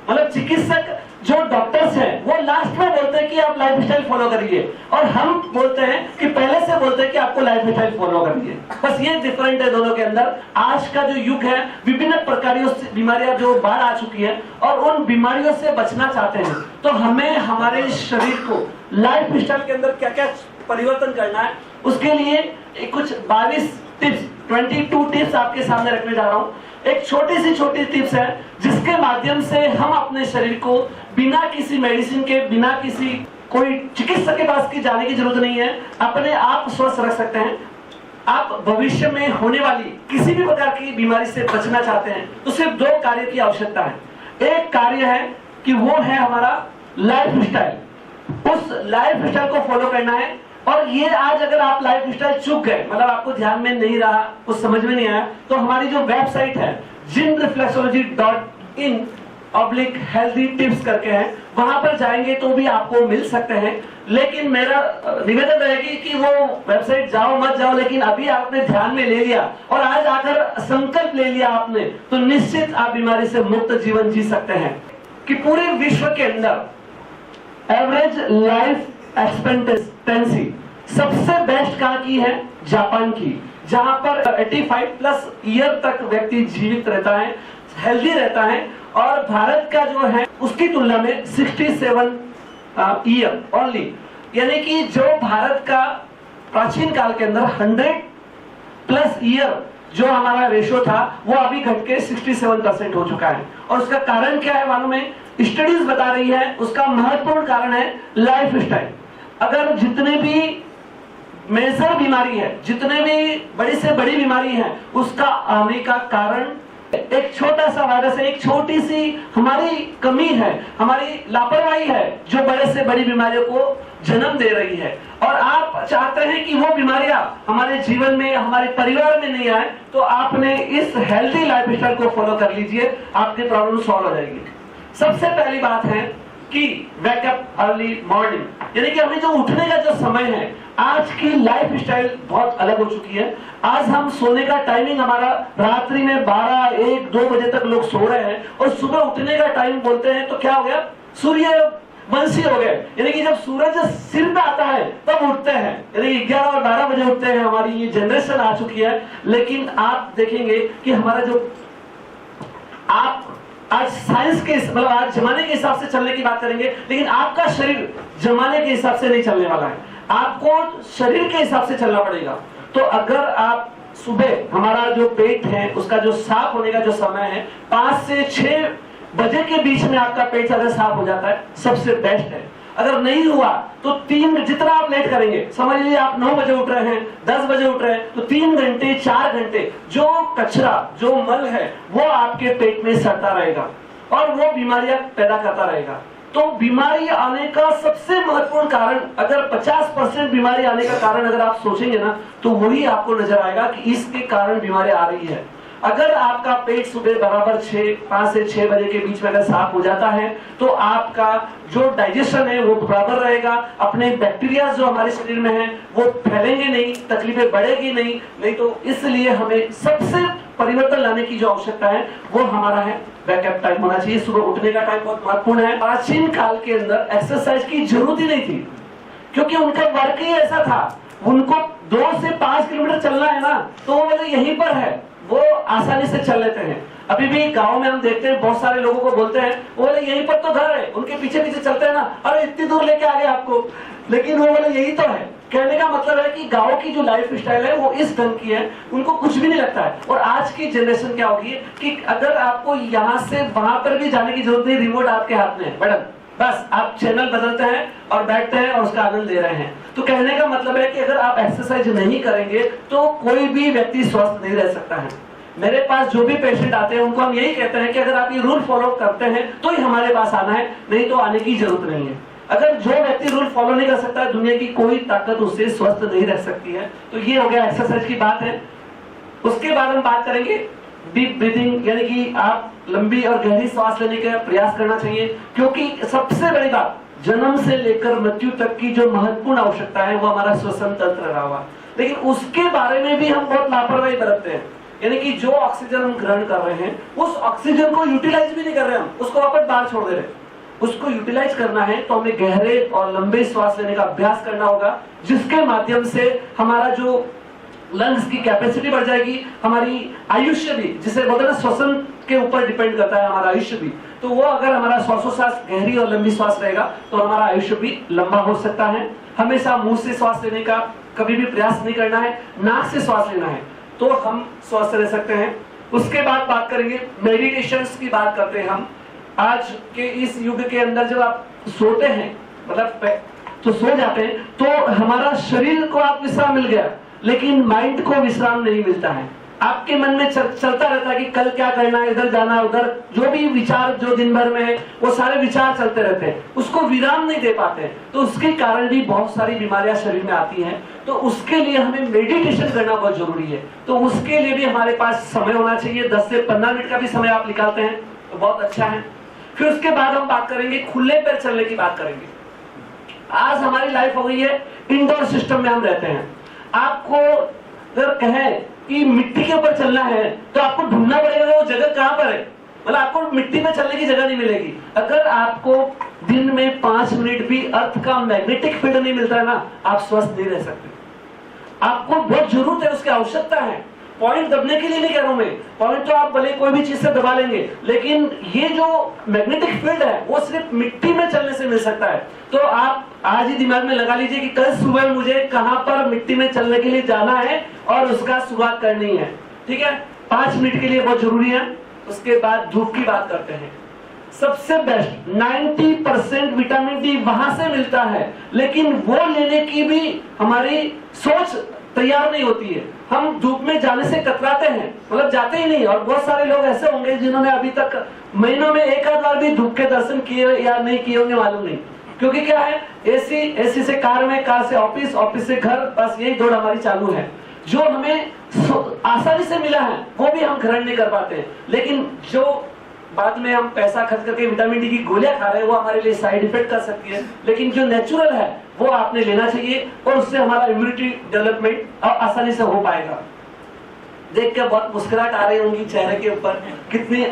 मतलब चिकित्सक जो डॉक्टर्स हैं वो लास्ट में बोलते हैं कि आप लाइफस्टाइल फॉलो करिए, और हम बोलते हैं कि पहले से बोलते हैं कि आपको लाइफस्टाइल फॉलो करिए। बस ये डिफरेंट है दोनों के अंदर। आज का जो युग है, विभिन्न प्रकार की बीमारियां जो बाढ़ आ चुकी है और उन बीमारियों से बचना चाहते हैं, तो हमें हमारे शरीर को लाइफस्टाइल के अंदर क्या क्या परिवर्तन करना है, उसके लिए कुछ 22 टिप्स, 22 टिप्स आपके सामने रखने जा रहा हूं। एक छोटी सी टिप्स है जिसके माध्यम से हम अपने शरीर को बिना किसी मेडिसिन के, बिना किसी कोई चिकित्सक के पास की जाने की जरूरत नहीं है, अपने आप स्वस्थ रख सकते हैं। आप भविष्य में होने वाली किसी भी प्रकार की बीमारी से बचना चाहते हैं तो सिर्फ 2 कार्य की आवश्यकता है। एक कार्य है कि वो है हमारा लाइफस्टाइल। उस लाइफस्टाइल को फॉलो करना है, और ये आज अगर आप लाइफस्टाइल चूक गए, मतलब आपको ध्यान में नहीं रहा, कुछ समझ में नहीं आया, तो हमारी जो वेबसाइट है gymreflexology.in/healthy tips करके है, वहां पर जाएंगे तो भी आपको मिल सकते हैं। लेकिन मेरा निवेदन रहेगी कि वो वेबसाइट जाओ मत जाओ, लेकिन अभी आपने ध्यान में ले लिया और आज आकर संकल्प ले लिया आपने, तो निश्चित आप बीमारी से मुक्त जीवन जी सकते हैं। कि पूरे विश्व के अंदर एवरेज लाइफ एक्सपेक्टेंसी सबसे बेस्ट कहां की है? जापान की, जहां पर 85+ ईयर तक व्यक्ति जीवित रहता है, हेल्दी रहता है, और भारत का जो है उसकी तुलना में 67 ईयर ओनली, यानी कि जो भारत का प्राचीन काल के अंदर 100+ ईयर जो हमारा रेशो था वो अभी घट के 67% हो चुका है। और उसका कारण क्या है मालूम है? स्टडीज बता रही है उसका महत्वपूर्ण कारण है लाइफस्टाइल। अगर जितने भी मेजर बीमारी है, जितने भी बड़ी से बड़ी बीमारी है, उसका आने का कारण एक छोटा सा वायरस है, एक छोटी सी हमारी कमी है, हमारी लापरवाही है, जो बड़े से बड़ी बीमारियों को जन्म दे रही है। और आप चाहते हैं कि वो बीमारियां हमारे जीवन में, हमारे परिवार में नहीं आए, तो आपने इस हेल्दी लाइफस्टाइल को फॉलो कर लीजिए, आपकी प्रॉब्लम सॉल्व हो जाएगी। सबसे पहली बात है कि वेकअप अर्ली मॉर्निंग, यानी कि हमें जो उठने का जो समय है, आज की लाइफस्टाइल बहुत अलग हो चुकी है। आज हम सोने का टाइमिंग हमारा रात्रि में 12, 1, 2 बजे तक लोग सो रहे हैं, और सुबह उठने का टाइम बोलते हैं तो क्या हो गया? सूर्यवंशी हो गए, यानी कि जब सूरज सिर पे आता है तब उठते हैं, यानी 11 और 12 बजे उठते हैं। हमारी ये जनरेशन आ चुकी है। लेकिन आप देखेंगे कि हमारा जो आप आज साइंस के, मतलब आज जमाने के हिसाब से चलने की बात करेंगे, लेकिन आपका शरीर जमाने के हिसाब से नहीं चलने वाला है, आपको शरीर के हिसाब से चलना पड़ेगा। तो अगर आप सुबह, हमारा जो पेट है उसका जो साफ होने का जो समय है 5 से 6 बजे के बीच में आपका पेट अगर साफ हो जाता है, सबसे बेस्ट है। अगर नहीं हुआ तो 3, जितना आप लेट करेंगे, समझ लीजिए आप 9 बजे उठ रहे हैं, 10 बजे उठ रहे हैं, तो 3 घंटे 4 घंटे जो कचरा, जो मल है, वो आपके पेट में सड़ता रहेगा और वो बीमारियां पैदा करता रहेगा। तो बीमारी आने का सबसे महत्वपूर्ण कारण, अगर 50% बीमारी आने का कारण अगर आप सोचेंगे ना, तो वही आपको नजर आएगा कि इसके कारण बीमारी आ रही है। अगर आपका पेट सुबह बराबर 5 से 6 बजे के बीच में अगर साफ हो जाता है, तो आपका जो डाइजेशन है वो बराबर रहेगा, अपने बैक्टीरिया जो हमारे शरीर में है वो फैलेंगे नहीं, तकलीफें बढ़ेगी नहीं। तो इसलिए हमें सबसे परिवर्तन लाने की जो आवश्यकता है वो हमारा है बैकअप टाइम होना चाहिए। सुबह उठने का टाइम बहुत महत्वपूर्ण है। प्राचीन काल के अंदर एक्सरसाइज की जरूरत ही नहीं थी, क्योंकि उनका वर्क ही ऐसा था। उनको 2 से 5 किलोमीटर चलना है ना, तो वो बोले यहीं पर है, वो आसानी से चल लेते हैं। अभी भी गांव में हम देखते हैं, बहुत सारे लोगों को बोलते हैं, वो बोले यहीं पर तो घर है, उनके पीछे पीछे चलते हैं ना, अरे इतनी दूर लेके आ गए आपको, लेकिन वो बोले यही तो है। कहने का मतलब है कि गांव की जो लाइफ स्टाइल है वो इस ढंग की है, उनको कुछ भी नहीं लगता है। और आज की जनरेशन क्या होगी कि अगर आपको यहाँ से वहां पर भी जाने की जरूरत नहीं, रिमोट आपके हाथ में है बटन, बस आप चैनल बदलते हैं और बैठते हैं और उसका आनंद ले रहे हैं। तो कहने का मतलब है कि अगर आप एक्सरसाइज नहीं करेंगे तो कोई भी व्यक्ति स्वस्थ नहीं रह सकता है। मेरे पास जो भी पेशेंट आते हैं उनको हम यही कहते हैं कि अगर आप ये रूल फॉलो करते हैं तो ही हमारे पास आना है, नहीं तो आने की जरूरत नहीं है। अगर जो व्यक्ति रूल फॉलो नहीं कर सकता, दुनिया की कोई ताकत उससे स्वस्थ नहीं रह सकती है। तो ये हो गया एक्सरसाइज की बात है। उसके बाद हम बात करेंगे डीप ब्रीथिंग, यानी कि आप लंबी और गहरी सांस लेने का प्रयास करना चाहिए, क्योंकि सबसे बड़ी बात, जन्म से लेकर मृत्यु तक की जो महत्वपूर्ण आवश्यकता है वो हमारा श्वसन तंत्र रहा हुआ, लेकिन उसके बारे में भी हम बहुत लापरवाही बरतते हैं। यानी कि जो ऑक्सीजन हम ग्रहण कर रहे हैं उस ऑक्सीजन को यूटिलाइज भी नहीं कर रहे, हम उसको वापस बाहर छोड़ दे रहे। उसको यूटिलाइज करना है तो हमें गहरे और लंबे श्वास लेने का अभ्यास करना होगा, जिसके माध्यम से हमारा जो लंग्स की कैपेसिटी बढ़ जाएगी, हमारी आयुष्य भी, जिसे बोलते हैं श्वसन के ऊपर डिपेंड करता है हमारा आयुष्य भी, तो वो अगर हमारा श्वासोच्छ्वास गहरी और लंबी श्वास रहेगा तो हमारा आयुष्य भी लंबा हो सकता है। हमेशा मुंह से श्वास लेने का कभी भी प्रयास नहीं करना है, नाक से श्वास लेना है, तो हम स्वस्थ रह सकते हैं। उसके बाद बात करेंगे मेडिटेशन की। बात करते हैं हम आज के इस युग के अंदर, जब आप सोते हैं मतलब तो सो जाते हैं तो हमारा शरीर को आप विश्राम मिल गया, लेकिन माइंड को विश्राम नहीं मिलता है। आपके मन में चलता रहता है कि कल क्या करना है, इधर जाना उधर, जो भी विचार जो दिन भर में है वो सारे विचार चलते रहते हैं, उसको विराम नहीं दे पाते, तो उसके कारण भी बहुत सारी बीमारियां शरीर में आती हैं। तो उसके लिए हमें मेडिटेशन करना बहुत जरूरी है। तो उसके लिए भी हमारे पास समय होना चाहिए, 10 से 15 मिनट का भी समय आप निकालते हैं तो बहुत अच्छा है। फिर उसके बाद हम बात करेंगे खुले पैर चलने की बात करेंगे। आज हमारी लाइफ हो गई है इंडोर सिस्टम में हम रहते हैं। आपको अगर कहें कि मिट्टी के ऊपर चलना है तो आपको ढूंढना पड़ेगा वो जगह कहां पर है, मतलब आपको मिट्टी में चलने की जगह नहीं मिलेगी। अगर आपको दिन में 5 मिनट भी अर्थ का मैग्नेटिक फील्ड नहीं मिलता है ना, आप स्वस्थ नहीं रह सकते। आपको बहुत जरूरत है, उसकी आवश्यकता है। पॉइंट दबने के लिए नहीं कह रहा हूं मैं, पॉइंट तो आप भले कोई भी चीज से दबा लेंगे, लेकिन ये जो मैग्नेटिक फील्ड है वो सिर्फ मिट्टी में चलने से मिल सकता है। तो आप आज ही दिमाग में लगा लीजिए कि कल सुबह मुझे कहां पर मिट्टी में चलने के लिए जाना है और उसका शुरुआत करनी है, ठीक है। 5 मिनट के लिए बहुत जरूरी है। उसके बाद धूप की बात करते हैं। सबसे बेस्ट 90% विटामिन डी वहां से मिलता है, लेकिन वो लेने की भी हमारी सोच तैयार नहीं होती है। हम धूप में जाने से कतराते हैं, मतलब जाते ही नहीं। और बहुत सारे लोग ऐसे होंगे जिन्होंने अभी तक महीनों में एक आध बार भी धूप के दर्शन किए या नहीं किए होंगे, मालूम नहीं। क्योंकि क्या है, एसी से कार में, कार से ऑफिस, ऑफिस से घर, बस यही दौड़ हमारी चालू है। जो हमें आसानी से मिला है वो भी हम ग्रहण नहीं कर पाते, लेकिन जो बाद में हम पैसा खर्च करके विटामिन डी की गोलियां खा रहे हैं वो हमारे लिए साइड इफेक्ट कर सकती है। लेकिन जो नेचुरल है वो आपने लेना चाहिए और उससे हमारा इम्यूनिटी डेवलपमेंट आसानी से हो पाएगा। देख के बहुत मुस्कुराहट आ रही होंगी चेहरे के ऊपर, कितनी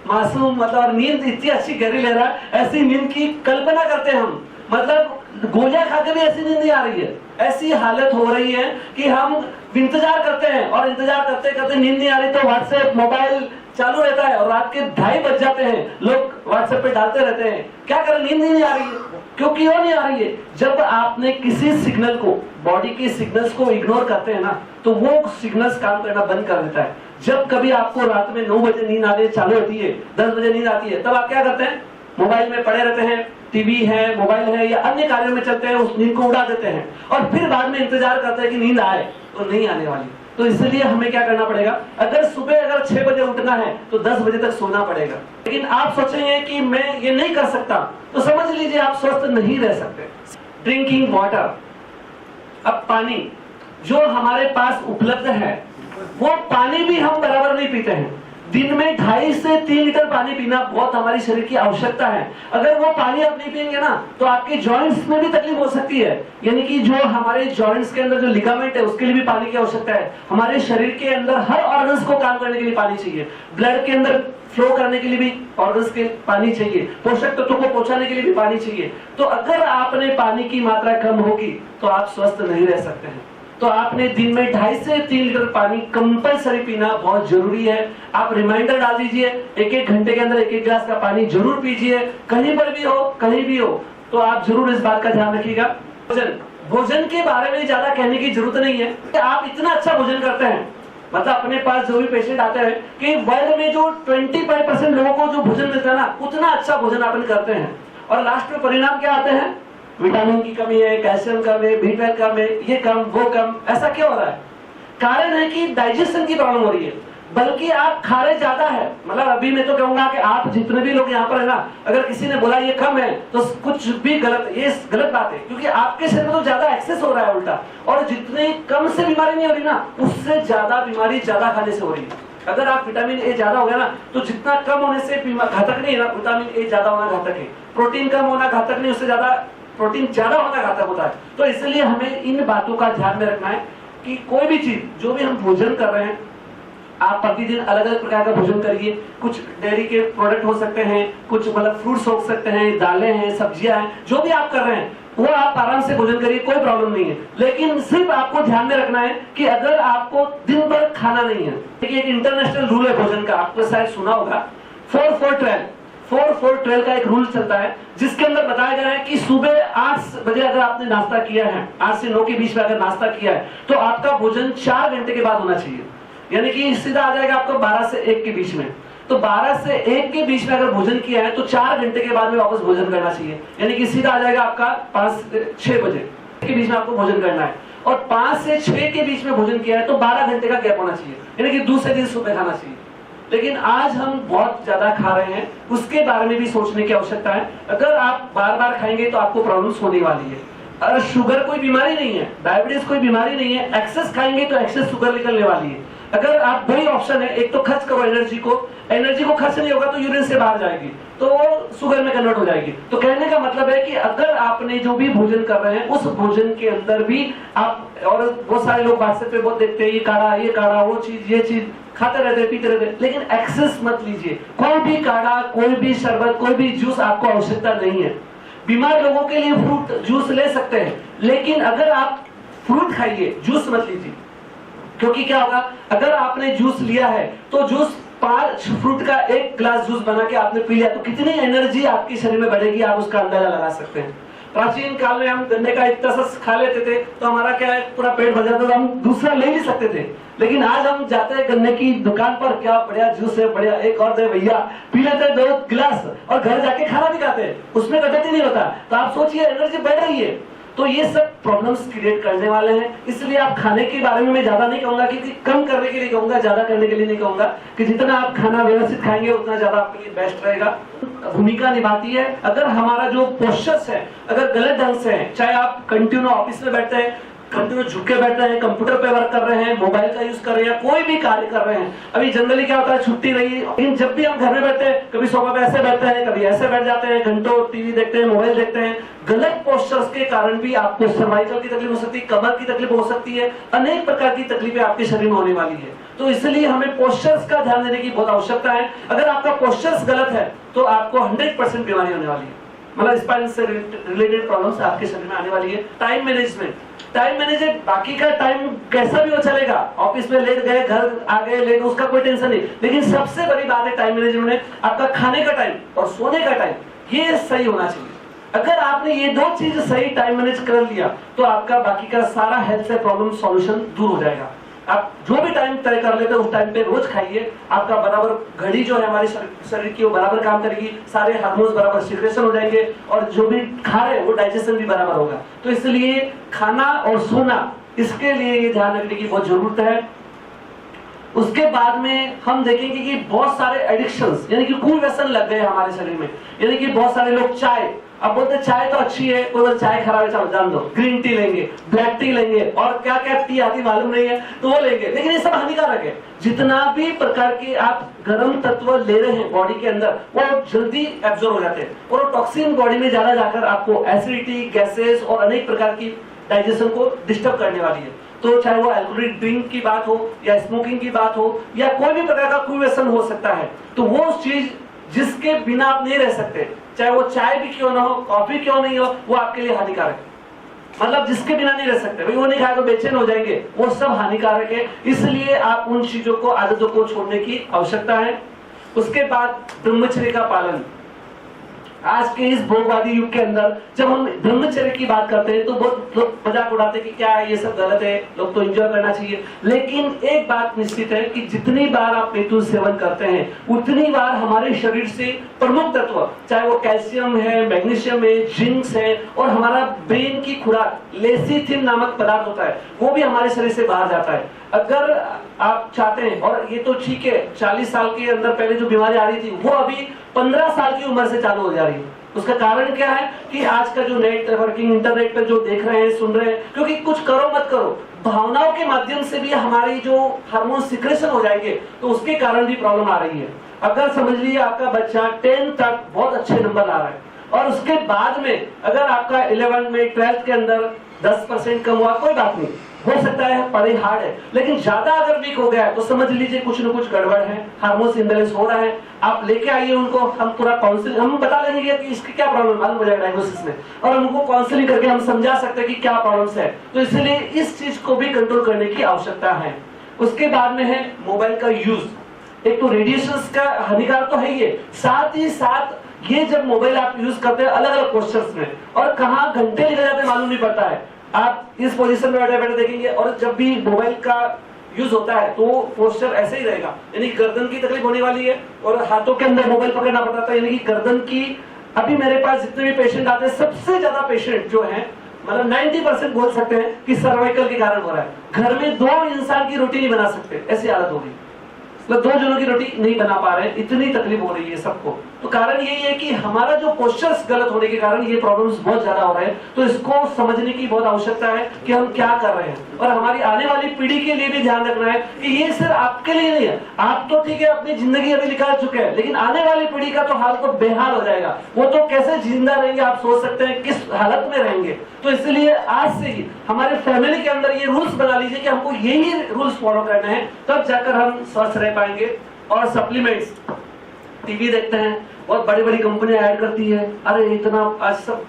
मासूम, मतलब नींद इतनी अच्छी गहरी ले रहा है। ऐसी नींद की कल्पना करते हैं हम, मतलब गोलियां खा के भी ऐसी नींद नहीं आ रही है। ऐसी हालत हो रही है कि हम इंतजार करते हैं और इंतजार करते करते नींद नहीं आ रही तो व्हाट्सएप मोबाइल चालू रहता है और रात के 2:30 बज जाते हैं, लोग व्हाट्सएप पे डालते रहते हैं। क्या करें, नींद नहीं आ रही है। क्योंकि वो नहीं आ रही है, जब आपने किसी सिग्नल को, बॉडी के सिग्नल्स को इग्नोर करते हैं ना, तो वो सिग्नल्स काम करना बंद कर देता है। जब कभी आपको रात में 9 बजे नींद आने चालू होती है, 10 बजे नींद आती है, तब आप क्या करते हैं, मोबाइल में पड़े रहते हैं, टीवी है, मोबाइल है या अन्य कार्यों में चलते हैं, उस नींद को उड़ा देते हैं और फिर बाद में इंतजार करते हैं कि नींद आए, तो नहीं आने वाली। तो इसलिए हमें क्या करना पड़ेगा, अगर सुबह 6 बजे उठना है तो 10 बजे तक सोना पड़ेगा। लेकिन आप सोचेंगे कि मैं ये नहीं कर सकता, तो समझ लीजिए आप स्वस्थ नहीं रह सकते। ड्रिंकिंग वाटर, अब पानी जो हमारे पास उपलब्ध है वो पानी भी हम बराबर नहीं पीते हैं। दिन में 2.5 से 3 लीटर पानी पीना बहुत हमारी शरीर की आवश्यकता है। अगर वो पानी आप नहीं पिएंगे ना तो आपके जॉइंट्स में भी तकलीफ हो सकती है, यानी कि जो हमारे जॉइंट्स के अंदर जो लिगामेंट है उसके लिए भी पानी की आवश्यकता है। हमारे शरीर के अंदर हर ऑर्गन्स को काम करने के लिए पानी चाहिए, ब्लड के अंदर फ्लो करने के लिए भी ऑर्गन्स के पानी चाहिए, पोषक तत्वों को पहुंचाने के लिए भी पानी चाहिए। तो अगर आपने पानी की मात्रा कम होगी तो आप स्वस्थ नहीं रह सकते हैं। तो आपने दिन में 2.5 से 3 लीटर पानी कंपलसरी पीना बहुत जरूरी है। आप रिमाइंडर डाल दीजिए, 1-1 घंटे के अंदर 1-1 गिलास का पानी जरूर पीजिए, कहीं पर भी हो, कहीं भी हो। तो आप जरूर इस बात का ध्यान रखिएगा। भोजन के बारे में ज्यादा कहने की जरूरत नहीं है कि आप इतना अच्छा भोजन करते हैं, मतलब अपने पास जो भी पेशेंट आते हैं कि वर्ल्ड में जो 25% लोगों को जो भोजन मिलता है ना, उतना अच्छा भोजन आप करते हैं और लास्ट में परिणाम क्या आते हैं, विटामिन की कमी है, कैल्शियम कम है, B12 कम है, ये कम वो कम। ऐसा क्यों हो रहा है? कारण है कि डाइजेशन की प्रॉब्लम हो रही है, बल्कि आप खा रहे ज्यादा है। मतलब अभी मैं तो कहूंगा कि आप जितने भी लोग यहाँ पर है ना, अगर किसी ने बोला ये कम है तो कुछ भी गलत, ये गलत बात है, क्योंकि आपके शरीर में तो ज्यादा एक्सेस हो रहा है उल्टा। और जितने कम से बीमारी नहीं हो रही ना, उससे ज्यादा बीमारी ज्यादा खाने से हो रही है। अगर आप विटामिन ए ज्यादा हो गया ना तो जितना कम होने से घातक नहीं है ना, विटामिन ए ज्यादा होना घातक है। प्रोटीन कम होना घातक नहीं, उससे ज्यादा प्रोटीन ज्यादा होना घातक होता है। तो इसलिए हमें इन बातों का ध्यान में रखना है कि कोई भी चीज, जो भी हम भोजन कर रहे हैं, आप प्रतिदिन अलग अलग प्रकार का भोजन करिए। कुछ डेयरी के प्रोडक्ट हो सकते हैं, कुछ मतलब फ्रूट्स हो सकते हैं, दालें हैं, सब्जियां हैं, जो भी आप कर रहे हैं वो आप आराम से भोजन करिए, कोई प्रॉब्लम नहीं है। लेकिन सिर्फ आपको ध्यान में रखना है कि अगर आपको दिन भर खाना नहीं है, देखिए एक इंटरनेशनल रूल है भोजन का, आपने शायद सुना होगा 4-4-12 का एक रूल चलता है, जिसके अंदर बताया गया है कि सुबह 8 बजे अगर आपने नाश्ता किया है, 8 से 9 के बीच में अगर नाश्ता किया है, तो आपका भोजन 4 घंटे के बाद होना चाहिए। यानी कि सीधा आ जाएगा आपको 12 से 1 के बीच में। तो 12 से 1 के बीच में अगर भोजन किया है तो 4 घंटे के बाद में वापस भोजन करना चाहिए। यानी कि सीधा आ जाएगा आपका 5 से 6 बजे के बीच में आपको भोजन करना है। और 5 से 6 के बीच में भोजन किया है तो 12 घंटे का गैप होना चाहिए, यानी कि दूसरे दिन सुबह खाना चाहिए। लेकिन आज हम बहुत ज्यादा खा रहे हैं, उसके बारे में भी सोचने की आवश्यकता है। अगर आप बार बार खाएंगे तो आपको प्रॉब्लम्स होने वाली है। अगर शुगर कोई बीमारी नहीं है, डायबिटीज कोई बीमारी नहीं है, एक्सेस खाएंगे तो एक्सेस शुगर निकलने वाली है। अगर आप दो ही ऑप्शन है, एक तो खर्च करो एनर्जी को खर्च नहीं होगा तो यूरिन से बाहर जाएगी, तो वो शुगर में कन्वर्ट हो जाएगी। तो कहने का मतलब है कि अगर आपने जो भी भोजन कर रहे हैं उस भोजन के अंदर भी आप, और बहुत सारे लोग व्हाट्सएप पे बहुत देखते हैं ये काढ़ा वो चीज ये चीज खाते रहते पीते रहते, लेकिन एक्सेस मत लीजिए। कोई भी काढ़ा, कोई भी शरबत, कोई भी जूस आपको आवश्यकता नहीं है। बीमार लोगों के लिए फ्रूट जूस ले सकते हैं, लेकिन अगर आप फ्रूट खाइए, जूस मत लीजिए। क्योंकि क्या होगा, अगर आपने जूस लिया है तो जूस 5 फ्रूट का 1 ग्लास जूस बना के आपने पी लिया तो कितनी एनर्जी आपके शरीर में बढ़ेगी, आप उसका अंदाजा लगा सकते हैं। प्राचीन काल में हम गन्ने का इतना सा खा लेते थे तो हमारा क्या है, पूरा पेट भर जाता था, हम दूसरा ले भी सकते थे। लेकिन आज हम जाते हैं गन्ने की दुकान पर, क्या बढ़िया जूस है, बढ़िया एक और दे भैया, पी लेते हैं 2 गिलास और घर जाके खाना भी खाते हैं, उसमें कटौती नहीं होता। तो आप सोचिए एनर्जी बढ़ रही है। तो ये सब प्रॉब्लम्स क्रिएट करने वाले हैं। इसलिए आप खाने के बारे में मैं ज्यादा नहीं कहूंगा, कि कम करने के लिए कहूंगा, ज्यादा करने के लिए नहीं कहूंगा। कि जितना आप खाना व्यवस्थित खाएंगे उतना ज्यादा आपके लिए बेस्ट रहेगा। भूमिका निभाती है। अगर हमारा जो पोस्चर्स है अगर गलत ढंग से है, चाहे आप कंटिन्यू ऑफिस में बैठते हैं, कंटिन्यू झुक के बैठ रहे हैं, कंप्यूटर पे वर्क कर रहे हैं, मोबाइल का यूज कर रहे हैं, कोई भी कार्य कर रहे हैं, अभी जनरली क्या होता है छुट्टी रही, लेकिन जब भी हम घर में बैठते हैं, कभी सोफा पे ऐसे बैठते हैं, कभी ऐसे बैठ जाते हैं, घंटों टीवी देखते हैं, मोबाइल देखते हैं। गलत पोस्चर्स के कारण भी आपको सर्वाइकल की तकलीफ हो सकती है, कमर की तकलीफ हो सकती है, अनेक प्रकार की तकलीफें आपके शरीर में होने वाली है। तो इसलिए हमें पोस्चर्स का ध्यान देने की बहुत आवश्यकता है। अगर आपका पोस्चर्स गलत है तो आपको 100% बीमारी होने वाली है, मतलब स्पाइन से रिलेटेड प्रॉब्लम्स आपके शरीर में आने वाली है। टाइम मैनेजमेंट, बाकी का टाइम कैसा भी हो चलेगा, ऑफिस में लेट गए, घर आ गए लेट, उसका कोई टेंशन नहीं, लेकिन सबसे बड़ी बात है टाइम मैनेजमेंट में आपका खाने का टाइम और सोने का टाइम, ये सही होना चाहिए। अगर आपने ये 2 चीज सही टाइम मैनेज कर लिया तो आपका बाकी का सारा हेल्थ से प्रॉब्लम सॉल्यूशन दूर हो जाएगा। आप जो भी टाइम तय कर लेते हैं उस टाइम पे रोज खाइए, आपका बराबर घड़ी जो है हमारे शरीर की वो बराबर काम करेगी, सारे हार्मोन्स बराबर सिक्रेशन हो जाएंगे और जो भी खा रहे हैं वो डाइजेशन भी बराबर होगा। तो इसलिए खाना और सोना, इसके लिए ये ध्यान रखने की बहुत जरूरत है। उसके बाद में हम देखेंगे कि बहुत सारे एडिक्शंस, यानी कि कुव्यसन लग गए हमारे शरीर में। यानी कि बहुत सारे लोग चाय, अब बोलते चाय तो अच्छी है, कोई चाय खराब है, चलो जान दो, ग्रीन टी लेंगे, ब्लैक टी लेंगे और क्या क्या टी आती मालूम नहीं है तो वो लेंगे, लेकिन ये सब हानिकारक है। जितना भी प्रकार के आप गर्म तत्व ले रहे हैं बॉडी के अंदर वो जल्दी एब्जॉर्ब हो जाते हैं और वो टॉक्सिन बॉडी में ज्यादा जाकर आपको एसिडिटी, गैसेस और अनेक प्रकार की डाइजेशन को डिस्टर्ब करने वाली है। तो चाहे वो अल्कोहलिक ड्रिंक की बात हो या स्मोकिंग की बात हो या कोई भी प्रकार का कुव्यसन हो सकता है, तो वो चीज जिसके बिना आप नहीं रह सकते, चाहे वो चाय भी क्यों ना हो, कॉफी क्यों नहीं हो, वो आपके लिए हानिकारक है। मतलब जिसके बिना नहीं रह सकते, भाई वो नहीं खाए तो बेचैन हो जाएंगे, वो सब हानिकारक है। इसलिए आप उन चीजों को, आदतों को छोड़ने की आवश्यकता है। उसके बाद ब्रह्मचर्य का पालन। आज के इस भोगवादी युग के अंदर जब हम ब्रह्मचर्य की बात करते हैं तो बहुत लोग मजाक उड़ाते हैं कि क्या है ये सब गलत है, लोग तो एंजॉय करना चाहिए। लेकिन एक बात निश्चित है कि जितनी बार आप पेटू सेवन करते हैं उतनी बार हमारे शरीर से प्रमुख तत्व, चाहे वो कैल्शियम है, मैग्नीशियम है, जिंक है और हमारा ब्रेन की खुराक लेसिथिन नामक पदार्थ होता है, वो भी हमारे शरीर से बाहर जाता है। अगर आप चाहते हैं, और ये तो ठीक है 40 साल के अंदर पहले जो बीमारी आ रही थी वो अभी 15 साल की उम्र से चालू हो जा रही है। उसका कारण क्या है कि आज का जो नेटवर्किंग, इंटरनेट पर जो देख रहे हैं, सुन रहे हैं, क्योंकि कुछ करो मत करो, भावनाओं के माध्यम से भी हमारी जो हार्मोन सिक्रेशन हो जाएंगे तो उसके कारण भी प्रॉब्लम आ रही है। अगर समझ लीजिए आपका बच्चा 10 तक बहुत अच्छे नंबर ला रहा है और उसके बाद में अगर आपका 11 में 12th के अंदर 10% कम हुआ, कोई बात नहीं, हो सकता है पढ़ाई हार्ड है, लेकिन ज्यादा अगर वीक हो गया है तो समझ लीजिए कुछ न कुछ गड़बड़ है, हार्मोन्स इम्बैलेंस हो रहा है। आप लेके आइए उनको, हम पूरा काउंसलिंग हम बता देंगे कि इसकी क्या प्रॉब्लम मालूम हो जाएगा डायग्नोसिस में, और उनको काउंसलिंग करके हम समझा सकते हैं कि क्या प्रॉब्लम्स है। तो इसलिए इस चीज को भी कंट्रोल करने की आवश्यकता है। उसके बाद में है मोबाइल का यूज। एक तो रेडिएशंस का हानिकारक तो है ये, साथ ही साथ ये जब मोबाइल आप यूज करते हैं अलग अलग पोस्चर्स में और कहाँ घंटे निकल जाते हैं मालूम नहीं पड़ता है। आप इस पोजीशन में बैठे बैठे देखेंगे, और जब भी मोबाइल का यूज होता है तो पोस्चर ऐसे ही रहेगा, यानी गर्दन की तकलीफ होने वाली है और हाथों के अंदर मोबाइल पकड़ना पड़ता है, यानी कि गर्दन की। अभी मेरे पास जितने भी पेशेंट आते हैं सबसे ज्यादा पेशेंट जो है मतलब 90% बोल सकते हैं कि सर्वाइकल के कारण हो रहा है। घर में 2 इंसान की रोटी नहीं बना सकते, ऐसी हालत होगी, मतलब 2 जनों की रोटी नहीं बना पा रहे, इतनी तकलीफ हो रही है सबको। तो कारण यही है कि हमारा जो पोस्चर्स गलत होने के कारण ये प्रॉब्लम्स बहुत ज्यादा हो रहे हैं। तो इसको समझने की बहुत आवश्यकता है कि हम क्या कर रहे हैं, और हमारी आने वाली पीढ़ी के लिए भी ध्यान रखना है कि ये सिर्फ आपके लिए नहीं है। आप तो ठीक है अपनी जिंदगी अभी निकाल चुके हैं, लेकिन आने वाली पीढ़ी का तो हाल तो बेहाल हो जाएगा। वो तो कैसे जिंदा रहेंगे आप सोच सकते हैं, किस हालत में रहेंगे। तो इसलिए आज से ही हमारे फैमिली के अंदर ये रूल्स बना लीजिए कि हमको यही रूल्स फॉलो करने हैं, तब जाकर हम स्वस्थ रह पाएंगे। और सप्लीमेंट्स, टीवी देखते हैं बहुत बड़ी बड़ी कंपनियां ऐड करती है, अरे इतना आज सब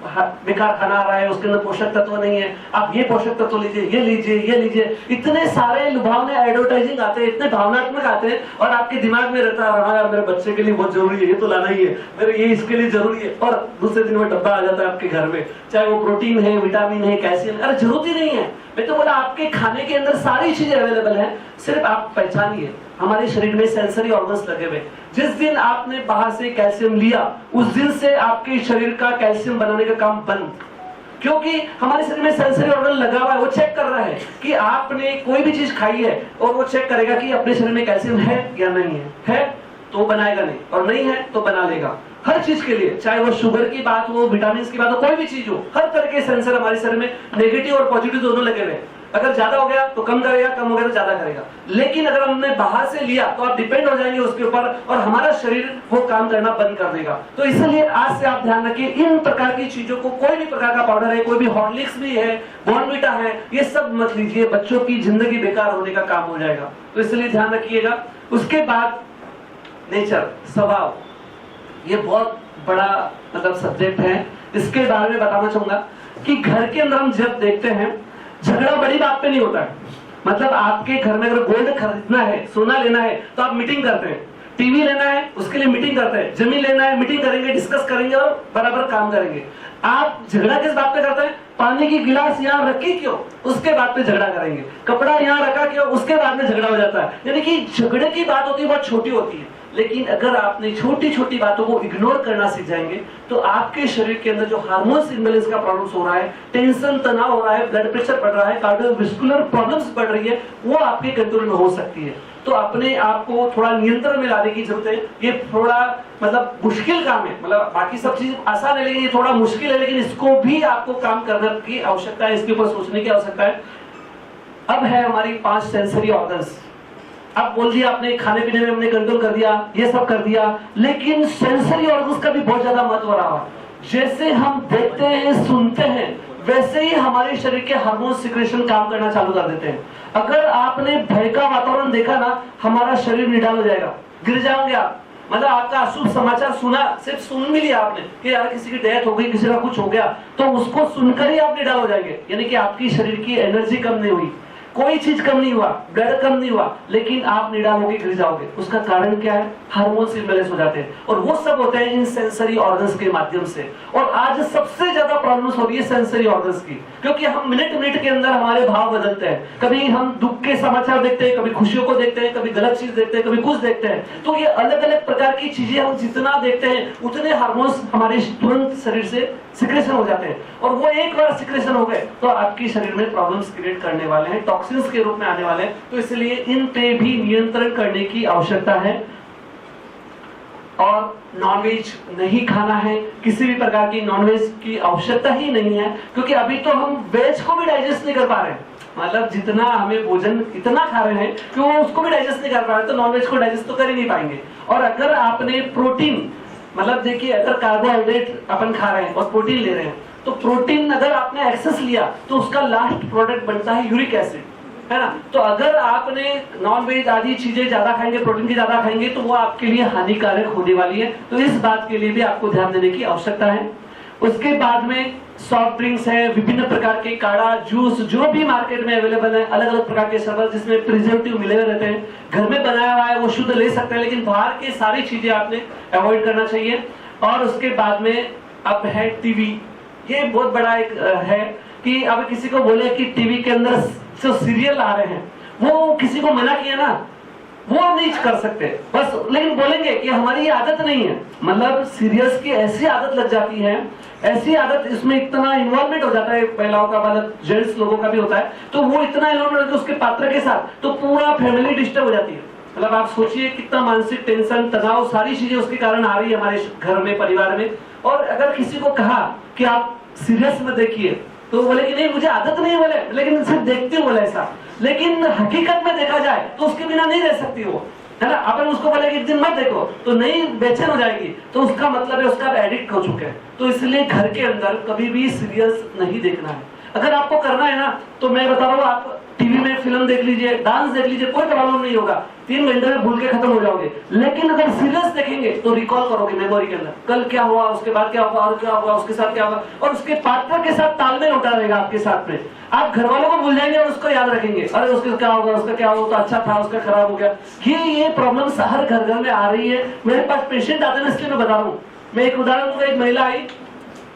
बेकार खाना आ रहा है, उसके अंदर पोषक तत्व नहीं है, आप ये पोषक तत्व लीजिए, ये लीजिए, ये लीजिए। इतने सारे लुभावने एडवर्टाइजिंग आते हैं, इतने भावनात्मक आते हैं, और आपके दिमाग में रहता है हाँ यार मेरे बच्चे के लिए बहुत जरूरी है, ये तो लाना ही है, मेरे ये इसके लिए जरूरी है, और दूसरे दिन में डब्बा आ जाता है आपके घर में, चाहे वो प्रोटीन है, विटामिन है, कैल्शियम। अरे जरूरत ही नहीं है। मैं तो बोला आपके खाने के अंदर सारी चीजें अवेलेबल है, सिर्फ आप पहचानिए। हमारे शरीर में सेंसरी ऑर्गन्स लगे हुए, जिस दिन आपने बाहर से कैल्शियम लिया उस दिन से आपके शरीर का कैल्शियम बनाने का काम बंद, क्योंकि हमारे शरीर में सेंसरी ऑर्गन लगा हुआ है, वो चेक कर रहा है कि आपने कोई भी चीज खाई है, और वो चेक करेगा कि अपने शरीर में कैल्शियम है या नहीं है तो बनाएगा नहीं, और नहीं है तो बना लेगा। हर चीज के लिए, चाहे वो शुगर की बात हो, विटामिन की बात हो, कोई भी चीज हो, हर तरह के सेंसर हमारे शरीर में नेगेटिव और पॉजिटिव दोनों लगे हुए। अगर ज्यादा हो गया तो कम करेगा, कम हो गया तो ज्यादा करेगा। लेकिन अगर हमने बाहर से लिया तो आप डिपेंड हो जाएंगे उसके ऊपर, और हमारा शरीर वो काम करना बंद कर देगा। तो इसलिए आज से आप ध्यान रखिए, इन प्रकार की चीजों को, कोई भी प्रकार का पाउडर है, कोई भी हॉर्लिक्स भी है, बॉर्नविटा है, ये सब मत लीजिए, बच्चों की जिंदगी बेकार होने का काम हो जाएगा। तो इसलिए ध्यान रखिएगा। उसके बाद नेचर, स्वभाव, ये बहुत बड़ा मतलब सब्जेक्ट है। इसके बारे में बताना चाहूंगा कि घर के अंदर हम जब देखते हैं झगड़ा बड़ी बात पे नहीं होता है। मतलब आपके घर में अगर गोल्ड खरीदना है, सोना लेना है, तो आप मीटिंग करते हैं। टीवी लेना है उसके लिए मीटिंग करते हैं, जमीन लेना है मीटिंग करेंगे, डिस्कस करेंगे और बराबर काम करेंगे। आप झगड़ा किस बात पे करते हैं? पानी की गिलास यहाँ रखी क्यों, उसके बाद पे झगड़ा करेंगे। कपड़ा यहाँ रखा क्यों, उसके बाद में झगड़ा हो जाता है। यानी कि झगड़े की बात होती है बहुत छोटी होती है, लेकिन अगर आपने छोटी छोटी बातों को इग्नोर करना सीख जाएंगे तो आपके शरीर के अंदर जो हार्मोन्स इम्बैलेंस का प्रॉब्लम्स हो रहा है, टेंशन, तनाव हो रहा है, ब्लड प्रेशर बढ़ रहा है, कार्डियोवैस्कुलर प्रॉब्लम्स बढ़ रही है, वो आपके कंट्रोल में हो सकती है। तो अपने आप को थोड़ा नियंत्रण में लाने की जरूरत है। ये थोड़ा मतलब मुश्किल काम है, मतलब बाकी सब चीज आसान है लेकिन ये थोड़ा मुश्किल है, लेकिन इसको भी आपको काम करने की आवश्यकता है, इसके ऊपर सोचने की आवश्यकता है। अब है हमारी 5 सेंसरी ऑर्गन्स। अब बोल दिया आपने खाने पीने में हमने कंट्रोल कर दिया, ये सब कर दिया, लेकिन सेंसरी ऑर्गन्स का भी बहुत ज्यादा महत्व रहा। जैसे हम देखते हैं, सुनते हैं, वैसे ही हमारे शरीर के हार्मोन सिक्रेशन काम करना चालू कर देते हैं। अगर आपने भय का वातावरण देखा ना, हमारा शरीर निडाल हो जाएगा, गिर जाओगे आप। मतलब आपका अशुभ समाचार सुना, सिर्फ सुन भी लिया आपने कि यार किसी की डेथ हो गई, किसी का कुछ हो गया, तो उसको सुनकर ही आप निडाल हो जाएंगे। यानी कि आपकी शरीर की एनर्जी कम नहीं हुई, कोई चीज कम नहीं हुआ, ब्लड कम नहीं हुआ, लेकिन आप निडाल होकर गिर जाओगे। उसका कारण क्या है? हार्मोन्स इम्बैलेंस हो जाते हैं, और वो सब होते हैं इन सेंसरी ऑर्गन्स के माध्यम से। और आज सबसे ज्यादा प्रॉब्लम्स हो रही है सेंसरी ऑर्गन्स की, क्योंकि हम मिनट मिनट के अंदर हमारे भाव बदलते हैं। कभी हम दुख के समाचार देखते हैं, कभी खुशियों को देखते हैं, कभी गलत चीज देखते हैं, कभी कुछ देखते हैं। तो ये अलग अलग प्रकार की चीजें हम जितना देखते हैं उतने हार्मोन्स हमारे तुरंत शरीर से सिक्रेशन हो जाते हैं, और वो एक बार सिक्रेशन हो गए तो आपके शरीर में प्रॉब्लम्स क्रिएट करने वाले हैं, टॉक्सिन्स के रूप में आने वाले हैं। तो इसलिए इन पे भी नियंत्रण करने की आवश्यकता है। और नॉनवेज नहीं खाना है, किसी भी प्रकार की नॉनवेज की आवश्यकता ही नहीं है, क्योंकि अभी तो हम वेज को भी डाइजेस्ट नहीं कर पा रहे हैं। मतलब जितना हमें भोजन इतना खा रहे हैं कि वो उसको भी डाइजेस्ट नहीं कर पा रहे, तो नॉनवेज को डाइजेस्ट तो कर ही नहीं पाएंगे। और अगर आपने प्रोटीन मतलब देखिए, अगर कार्बोहाइड्रेट अपन खा रहे हैं और प्रोटीन ले रहे हैं, तो प्रोटीन अगर आपने एक्सेस लिया तो उसका लास्ट प्रोडक्ट बनता है यूरिक एसिड, है ना। तो अगर आपने नॉन वेज आदि चीजें ज्यादा खाएंगे, प्रोटीन की ज्यादा खाएंगे, तो वो आपके लिए हानिकारक होने वाली है। तो इस बात के लिए भी आपको ध्यान देने की आवश्यकता है। उसके बाद में सॉफ्ट ड्रिंक्स है, विभिन्न प्रकार के काढ़ा, जूस, जो भी मार्केट में अवेलेबल है, अलग अलग प्रकार के शरबत जिसमें प्रिजर्वेटिव मिले हुए रहते हैं, घर में बनाया हुआ है वो शुद्ध ले सकते हैं, लेकिन बाहर की सारी चीजें आपने अवॉइड करना चाहिए। और उसके बाद में अब है टीवी। ये बहुत बड़ा एक है कि अब किसी को बोले कि टीवी के अंदर जो सीरियल आ रहे हैं, वो किसी को मना किया ना, वो नहीं कर सकते बस, लेकिन बोलेंगे कि हमारी ये आदत नहीं है। मतलब सीरियल्स की ऐसी आदत लग जाती है, ऐसी आदत, इसमें इतना इन्वॉल्वमेंट हो जाता है महिलाओं का, मतलब जेंट्स लोगों का भी होता है, तो वो इतना इन्वॉल्वमेंट होता है उसके पात्र के साथ, तो पूरा फैमिली डिस्टर्ब हो जाती है। मतलब आप सोचिए कितना मानसिक टेंशन, तनाव, सारी चीजें उसके कारण आ रही है हमारे घर में, परिवार में। और अगर किसी को कहा कि आप सीरियस में देखिए, तो बोले कि नहीं मुझे आदत नहीं, बोले लेकिन सिर्फ देखती हूँ, बोले ऐसा। लेकिन हकीकत में देखा जाए तो उसके बिना नहीं रह सकती वो, है ना। अपन उसको बोले कि एक दिन मत देखो तो नहीं, बेचैन हो जाएगी, तो उसका मतलब है उसका एडिक्ट हो चुके हैं। तो इसलिए घर के अंदर कभी भी सीरियल्स नहीं देखना है। अगर आपको करना है ना, तो मैं बता रहा हूँ, आप टीवी में फिल्म देख लीजिए, डांस देख लीजिए, कोई प्रॉब्लम नहीं होगा, 3 घंटे में भूल के खत्म हो जाओगे। लेकिन अगर सीरियस देखेंगे तो रिकॉल करोगे मेमोरी के अंदर, कल क्या हुआ, उसके बाद क्या हुआ, और क्या हुआ, उसके साथ क्या हुआ, और उसके पार्टनर के साथ तालमेल उठा रहेगा आपके साथ में। आप घर वालों को भूल जाएंगे और उसको याद रखेंगे, अरे उसका क्या होगा, उसका क्या हुआ, तो अच्छा था, उसका खराब हो गया। ये प्रॉब्लम हर घर घर में आ रही है। मेरे पास पेशेंट आते हैं, इसलिए मैं बता रहा हूँ। मैं एक उदाहरण दूंगा। एक महिला आई,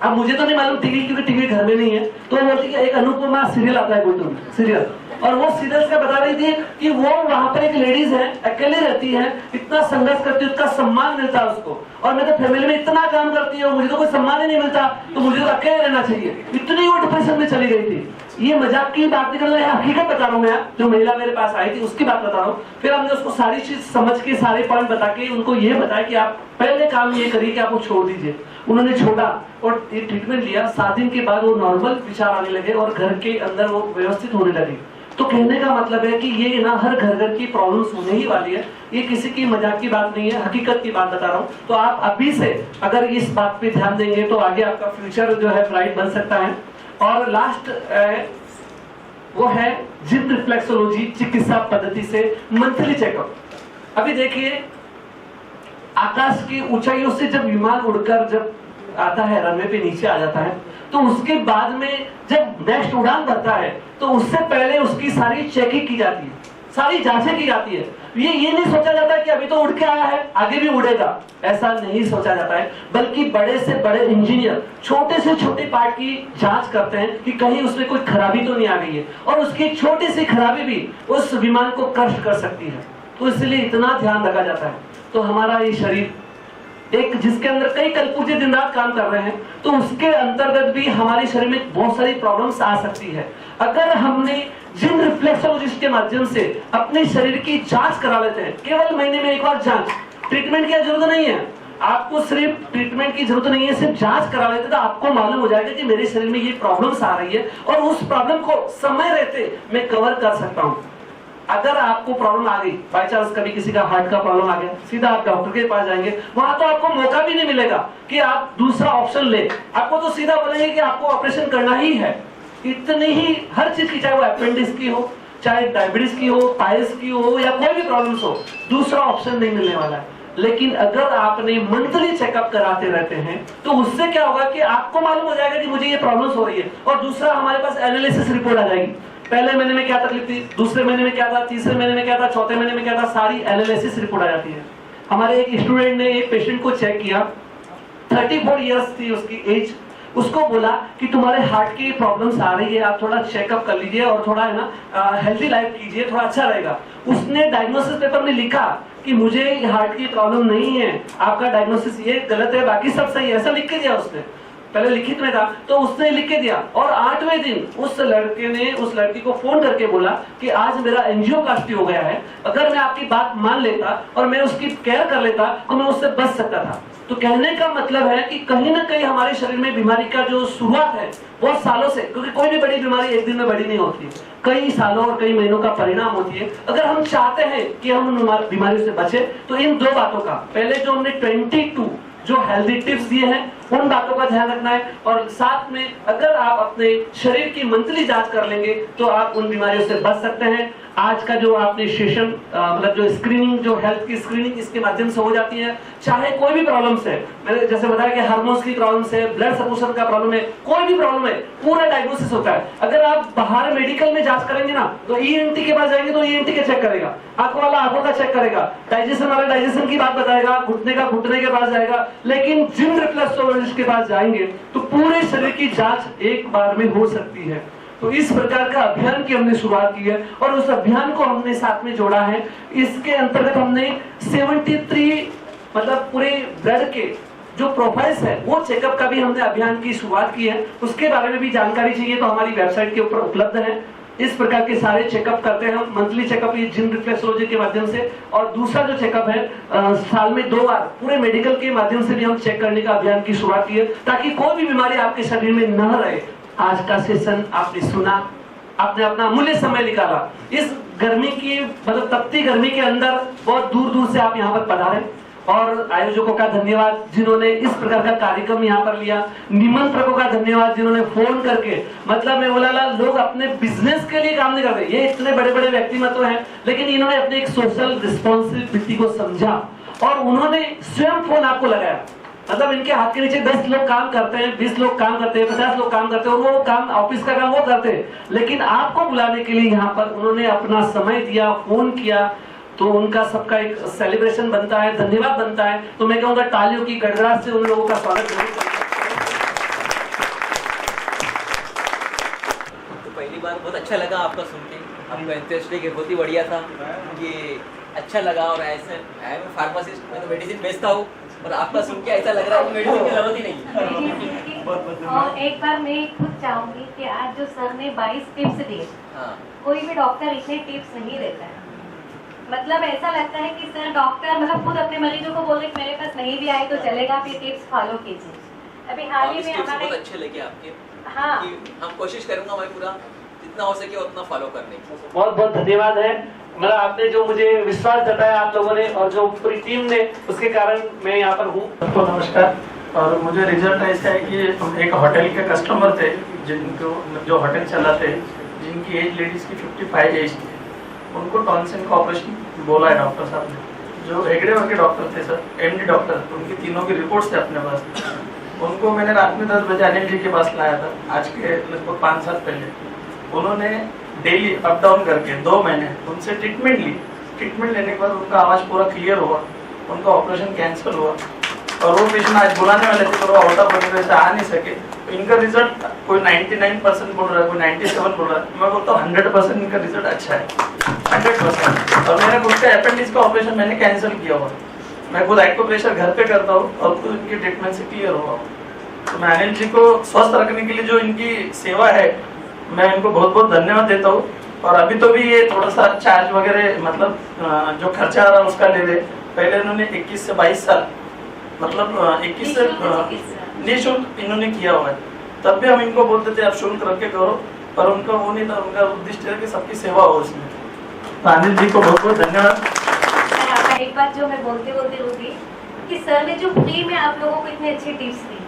अब मुझे तो नहीं मालूम टीवी, क्योंकि टीवी घर में नहीं है, तो वो बोलती है एक अनुपमा सीरियल आता है, कोई सीरियल, और वो सीरियल का बता रही थी कि वो वहां पर एक लेडीज है, अकेले रहती है, इतना संघर्ष करती है, उसका सम्मान मिलता है उसको, और मैं तो फैमिली में इतना काम करती हूँ, मुझे तो कोई सम्मान ही नहीं मिलता, तो मुझे तो अकेले रहना चाहिए। इतनी वो डिप्रेशन में चली गई थी। ये मजाक की बात नहीं कर रहा है, हकीकत बता रहा हूँ मैं। जो महिला मेरे पास आई थी उसकी बात बता रहा हूँ। फिर हमने उसको सारी चीज समझ के, सारे पॉइंट बता के उनको ये बताया कि आप पहले काम ये करिए कि आप वो छोड़ दीजिए। उन्होंने छोड़ा और ये ट्रीटमेंट लिया। 7 दिन के बाद वो नॉर्मल विचार आने लगे और घर के अंदर वो व्यवस्थित होने लगे। तो कहने का मतलब है कि ये ना हर घर घर की प्रॉब्लम्स होने ही वाली है। ये किसी की मजाक की बात नहीं है, हकीकत की बात बता रहा हूँ। तो आप अभी से अगर इस बात पे ध्यान देंगे तो आगे आपका फ्यूचर जो है ब्राइट बन सकता है। और लास्ट वो है जिम रिफ्लेक्सोलॉजी चिकित्सा पद्धति से मंथली चेकअप। अभी देखिए, आकाश की ऊंचाइयों से जब विमान उड़कर जब आता है, रनवे पे नीचे आ जाता है, तो उसके बाद में जब नेक्स्ट उड़ान भरता है तो उससे पहले उसकी सारी चेकिंग की जाती है, सारी जांचें की जाती है। ये नहीं सोचा जाता कि अभी तो उड़ के आया है, आगे भी उड़ेगा, ऐसा नहीं सोचा जाता है। बल्कि बड़े से बड़े इंजीनियर छोटे से छोटे पार्ट की जांच करते हैं कि कहीं उसमें कोई खराबी तो नहीं आ गई है, और उसकी छोटी सी खराबी भी उस विमान को कष्ट कर सकती है। तो इसलिए इतना ध्यान रखा जाता है। तो हमारा ये शरीर एक जिसके अंदर कई कलपुर्जे दिन रात काम कर रहे हैं, तो उसके अंतर्गत भी हमारे शरीर में बहुत सारी प्रॉब्लम्स आ सकती है। अगर हमने जिम रिफ्लेक्सोलॉजिस्ट के माध्यम से अपने शरीर की जांच करा लेते हैं, केवल महीने में एक बार जांच, ट्रीटमेंट की जरूरत नहीं है, आपको सिर्फ ट्रीटमेंट की जरूरत नहीं है, सिर्फ जांच करा लेते तो आपको मालूम हो जाएगा कि मेरे शरीर में ये प्रॉब्लम्स आ रही है और उस प्रॉब्लम को समय रहते मैं कवर कर सकता हूँ। अगर आपको प्रॉब्लम आ गई, बाय चांस कभी किसी का हार्ट का प्रॉब्लम आ गया, सीधा आप डॉक्टर के पास जाएंगे, वहां तो आपको मौका भी नहीं मिलेगा कि आप दूसरा ऑप्शन ले। आपको तो सीधा बोलेंगे कि आपको ऑपरेशन करना ही है। इतनी ही हर चीज की, चाहे वो अपेंडिक्स की हो, चाहे डायबिटीज की हो, पाइल्स की हो, या कोई भी प्रॉब्लम्स हो, दूसरा ऑप्शन नहीं मिलने वाला है। लेकिन अगर आपने मंथली चेकअप कराते रहते हैं तो उससे क्या होगा कि आपको मालूम हो जाएगा कि मुझे ये प्रॉब्लम्स हो रही है, और दूसरा हमारे पास एनालिसिस रिपोर्ट आ जाएगी। पहले महीने में क्या तकलीफ थी, दूसरे महीने में क्या था, तीसरे महीने में क्या था, चौथे महीने में क्या था, सारी एनालिसिस रिपोर्ट आ जाती है। हमारे एक स्टूडेंट ने एक पेशेंट को चेक किया, 34 इयर्स थी उसकी एज, उसको बोला कि तुम्हारे हार्ट की प्रॉब्लम्स आ रही है, आप थोड़ा चेकअप कर लीजिए और थोड़ा है ना हेल्दी लाइफ कीजिए, थोड़ा अच्छा रहेगा। उसने डायग्नोसिस पेपर में लिखा कि मुझे हार्ट की प्रॉब्लम नहीं है, आपका डायग्नोसिस ये गलत है, बाकी सब सही है, ऐसा लिख के दिया उसने। पहले लिखित में था तो उसने लिख के दिया, और 8वें दिन उस लड़के ने उस लड़की को फोन करके बोला कि आज मेरा एंजियोप्लास्टी हो गया है, अगर मैं आपकी बात मान लेता और मैं उसकी केयर कर लेता तो मैं उससे बच सकता था। तो कहने का मतलब है कि कहीं ना कहीं हमारे शरीर में बीमारी का जो शुरुआत है बहुत सालों से, क्योंकि कोई भी बड़ी बीमारी एक दिन में बड़ी नहीं होती, कई सालों और कई महीनों का परिणाम होती है। अगर हम चाहते हैं कि हम बीमारी से बचे तो इन 2 बातों का, पहले जो हमने 22 जो हेल्दी टिप्स दिए हैं उन बातों का ध्यान रखना है। और साथ में अगर आप अपने शरीर की मंथली जांच कर लेंगे तो आप उन बीमारियों से बच सकते हैं। आज का जो आपने सेशन मतलब जो स्क्रीनिंग, जो हेल्थ की स्क्रीनिंग इसके माध्यम से हो जाती है, चाहे कोई भी प्रॉब्लम्स है, मैंने जैसे बताया कि हार्मोन्स की प्रॉब्लम्स है, ब्लड सर्कुलेशन का प्रॉब्लम है, कोई भी प्रॉब्लम है, पूरा डायग्नोसिस होता है। अगर आप बाहर मेडिकल में जांच करेंगे ना तो ईएनटी के पास जाएंगे तो ईएनटी का चेक करेगा, आंखों वाला आंखों का चेक करेगा, डाइजेशन वाला डाइजेशन की बात बताएगा, घुटने का घुटने के पास जाएगा। लेकिन जिन रिफ्लेक्सोलॉजिस्ट के पास जाएंगे तो पूरे शरीर की जांच एक बार में हो सकती है। तो इस प्रकार का अभियान की हमने शुरुआत की है और उस अभियान को हमने साथ में जोड़ा है। इसके अंतर्गत हमने 73 मतलब पूरे ब्लड के जो प्रोफाइल्स है वो चेकअप का भी हमने अभियान की शुरुआत की है। उसके बारे में भी जानकारी चाहिए तो हमारी वेबसाइट के ऊपर उपलब्ध है। इस प्रकार के सारे चेकअप करते हैं हम, मंथली चेकअप ये जिन रिफ्लेक्सोलॉजी के माध्यम से, और दूसरा जो चेकअप है साल में 2 बार पूरे मेडिकल के माध्यम से भी हम चेक करने का अभियान की शुरुआत की है ताकि कोई भी बीमारी आपके शरीर में न रहे। आज का सेशन आपने सुना, आपने अपना अमूल्य समय निकाला, इस गर्मी की मतलब तपती गर्मी के अंदर बहुत दूर दूर से आप यहाँ पर पधारे, और आयोजकों का धन्यवाद जिन्होंने इस प्रकार का कार्यक्रम यहाँ पर लिया, निमंत्रकों का धन्यवाद जिन्होंने फोन करके, मतलब मैं बोला लोग अपने बिजनेस के लिए काम नहीं करते, ये इतने बड़े बड़े व्यक्तिमत्व हैं लेकिन इन्होंने अपने एक सोशल रिस्पॉन्सिबिलिटी को समझा और उन्होंने स्वयं फोन आपको लगाया। मतलब इनके हाथ के नीचे 10 लोग काम करते हैं, 20 लोग काम करते हैं, 50 लोग काम करते हैं और वो काम ऑफिस का काम वो करते हैं, लेकिन आपको बुलाने के लिए यहाँ पर उन्होंने अपना समय दिया, फोन किया, तो उनका सबका एक सेलिब्रेशन बनता है, धन्यवाद बनता है। तो मैं कहूँगा तालियों की गड़गड़ाहट से उन लोगों का स्वागत जरूर करें। तो पहली बार बहुत अच्छा लगा आपका सुन के, आपका इंटरेस्ट बहुत ही बढ़िया था, ये अच्छा लगा। और ऐसे मैं फार्मासिस्ट, मैं तो मेडिसिन बेचता हूँ और आपका सुन के ऐसा लग रहा है कि मेडिसिन की जरूरत ही नहीं है। और एक बार मैं खुद चाहूंगी कि आज जो सर ने 22 टिप्स दिए, हाँ, कोई भी डॉक्टर इतने टिप्स नहीं देता है। मतलब ऐसा लगता है कि सर डॉक्टर मतलब खुद अपने मरीजों को बोल रहे कि मेरे पास नहीं भी आए तो चलेगा, फिर टिप्स फॉलो कीजिए। अभी हाल ही में हमारे बहुत अच्छे लगे आपके, हाँ, कि हम कोशिश करूंगा मैं पूरा जितना हो सके उतना फॉलो करने की। बहुत बहुत धन्यवाद है, मतलब आपने जो मुझे विश्वास जताया आप लोगों ने और जो पूरी टीम ने, उसके कारण मैं यहाँ पर हूँ। सबको नमस्कार। और मुझे रिजल्ट ऐसा है कि एक होटल के कस्टमर थे जिनको जो होटल चलाते हैं, जिनकी एज लेडीज की 55 एज थी, उनको टॉन्सिल का ऑपरेशन बोला है डॉक्टर साहब ने। जो हेगड़े के डॉक्टर थे सर, एमडी डॉक्टर, उनकी तीनों की रिपोर्ट्स थे अपने पास। उनको मैंने रात में 10 बजे अनिल जी के पास लाया था, आज के लगभग 5 साल पहले। उन्होंने डेली अप डाउन करके 2 महीने उनसे ट्रीटमेंट ली। ट्रीटमेंट लेने के बाद उनका आवाज़ पूरा क्लियर हुआ, उनका ऑपरेशन कैंसिल हुआ और वो पेशेंट आज बुलाने वाले थे पर वो आउट ऑफ कंट्री से आ नहीं सके। तो इनका रिजल्ट कोई 99% बोल रहा है, कोई 97 बोल रहा है। मैं बोलता हूँ 100% इनका रिजल्ट अच्छा है, 100%। और मैंने खुद का अपेंडिक्स का ऑपरेशन मैंने कैंसिल किया हुआ। मैं खुद एक्यूप्रेशर घर पे करता हूँ और खुद इनकी ट्रीटमेंट से क्लियर हुआ। तो मैं अनिल जी को स्वस्थ रखने के लिए जो इनकी सेवा है, मैं इनको बहुत बहुत धन्यवाद देता हूँ। और अभी तो भी ये थोड़ा सा चार्ज वगैरह मतलब जो खर्चा आ रहा है उसका ले रहे। पहले इन्होंने 21 से 22 साल मतलब 21 से निःशुल्क इन्होंने किया हुआ है, तब भी हम इनको बोलते थे आप शुल्क रख के करो, पर उनका वो नहीं था। उनका उद्देश्य है कि सबकी सेवा हो इसमें। तो अनिल जी को बहुत बहुत धन्यवाद। एक बात जो मैं बोलते रुकी कि सर ने जो फ्री में आप लोगों को इतने अच्छे टिप्स दी।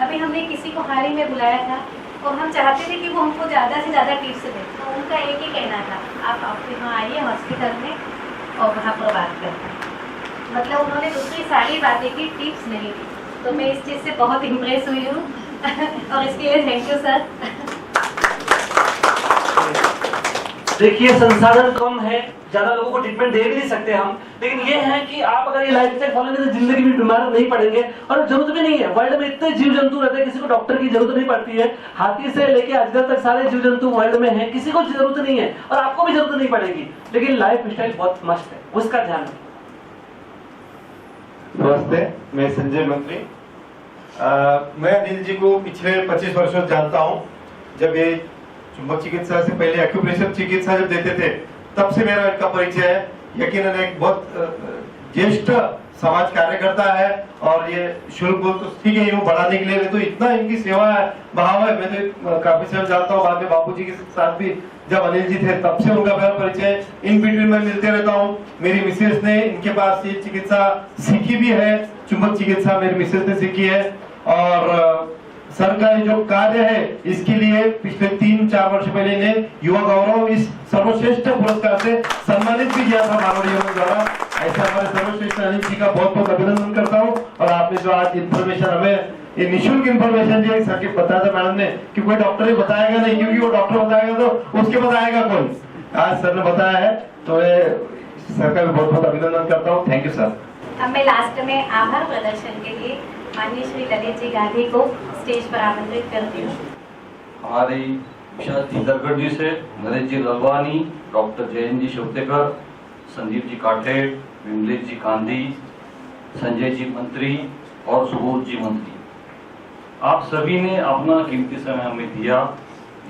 अभी हमने किसी को हाल ही में बुलाया था और हम चाहते थे कि वो हमको ज़्यादा से ज़्यादा टिप्स दें, तो उनका एक ही कहना था, आप आपके यहाँ आइए हॉस्पिटल में और वहाँ पर बात करते हैं। मतलब उन्होंने दूसरी सारी बातें की, टिप्स नहीं दी। तो मैं इस चीज़ से बहुत इम्प्रेस हुई हूँ और इसके लिए थैंक यू सर। देखिए संसाधन कम है, ज्यादा लोगों को ट्रीटमेंट दे भी नहीं सकते हम, लेकिन ये है कि आप अगर ये लाइफस्टाइल फॉलो करें तो जिंदगी में बीमार नहीं पड़ेंगे और जरूरत भी नहीं है। वर्ल्ड में इतने जीव जंतु रहते हैं, किसी को डॉक्टर की जरूरत नहीं पड़ती है। हाथी से लेके अजगर तक सारे जीव जंतु वर्ल्ड में हैं, किसी को जरूरत नहीं है और आपको भी जरूरत नहीं पड़ेगी, लेकिन लाइफ स्टाइल बहुत मस्त है, उसका ध्यान रखें। नमस्ते, मैं संजय मंत्री। मैं अनिल जी को पिछले 25 वर्षों से जानता हूँ। जब ये चुंबक चिकित्सा से पहले एक्यूप्रेशर चिकित्सा जब देते थे, तब से मेरा इनका परिचय है। यकीनन एक बहुत ज्येष्ठ समाज कार्यकर्ता है और ये शुल्क तो ठीक है, वो बढ़ाने के लिए तो इतना इनकी सेवा है, भाव है। मैं तो काफी समय जानता हूँ, बाद में बाबूजी के साथ भी जब अनिल जी थे तब से उनका मेरा परिचय, इन बिटवीन में मिलते रहता हूँ। मेरी मिसेस ने इनके पास ये चिकित्सा सीखी भी है, चुंबक चिकित्सा मेरी मिसेस ने सीखी है। और सर का जो कार्य है इसके लिए पिछले 3-4 वर्ष पहले ने युवा गौरव इस सर्वश्रेष्ठ पुरस्कार से सम्मानित भी किया था माननीय द्वारा। ऐसा हमारे सर्वश्रेष्ठ अनिल जी का बहुत बहुत अभिनंदन करता हूँ। और आपने जो आज इन्फॉर्मेशन हमें ये निःशुल्क इन्फॉर्मेशन जो सर के बताया था मैडम ने कि कोई डॉक्टर ही बताएगा नहीं, क्योंकि वो डॉक्टर बताएगा तो उसके बताएगा कौन, आज सर ने बताया है, तो सर का भी बहुत बहुत अभिनंदन करता हूँ। Thank you sir. अब मैं लास्ट में आभार प्रदर्शन के लिए माननीय श्री ललित जी गांधी को स्टेज पर आमंत्रित करती हूँ। हमारे विशाल जी दरगढ़ जी से नरेश जी ललवानी, डॉक्टर जयंत जी शिवतेकर, संदीप जी काठेड़, विमलेश जी गांधी, संजय जी मंत्री और सुबोध जी मंत्री, आप सभी ने अपना कीमती समय हमें दिया,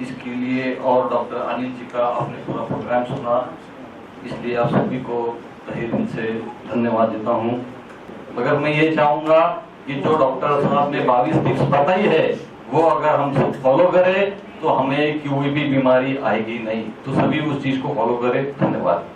इसके लिए और डॉक्टर अनिल जी का आपने पूरा प्रोग्राम सुना, इसलिए आप सभी को तहे दिल से धन्यवाद देता हूँ। मगर मैं ये चाहूँगा कि जो डॉक्टर साहब ने 22 टिप्स बताई है वो अगर हम सब फॉलो करें तो हमें कोई भी बीमारी आएगी नहीं, तो सभी उस चीज को फॉलो करें। धन्यवाद।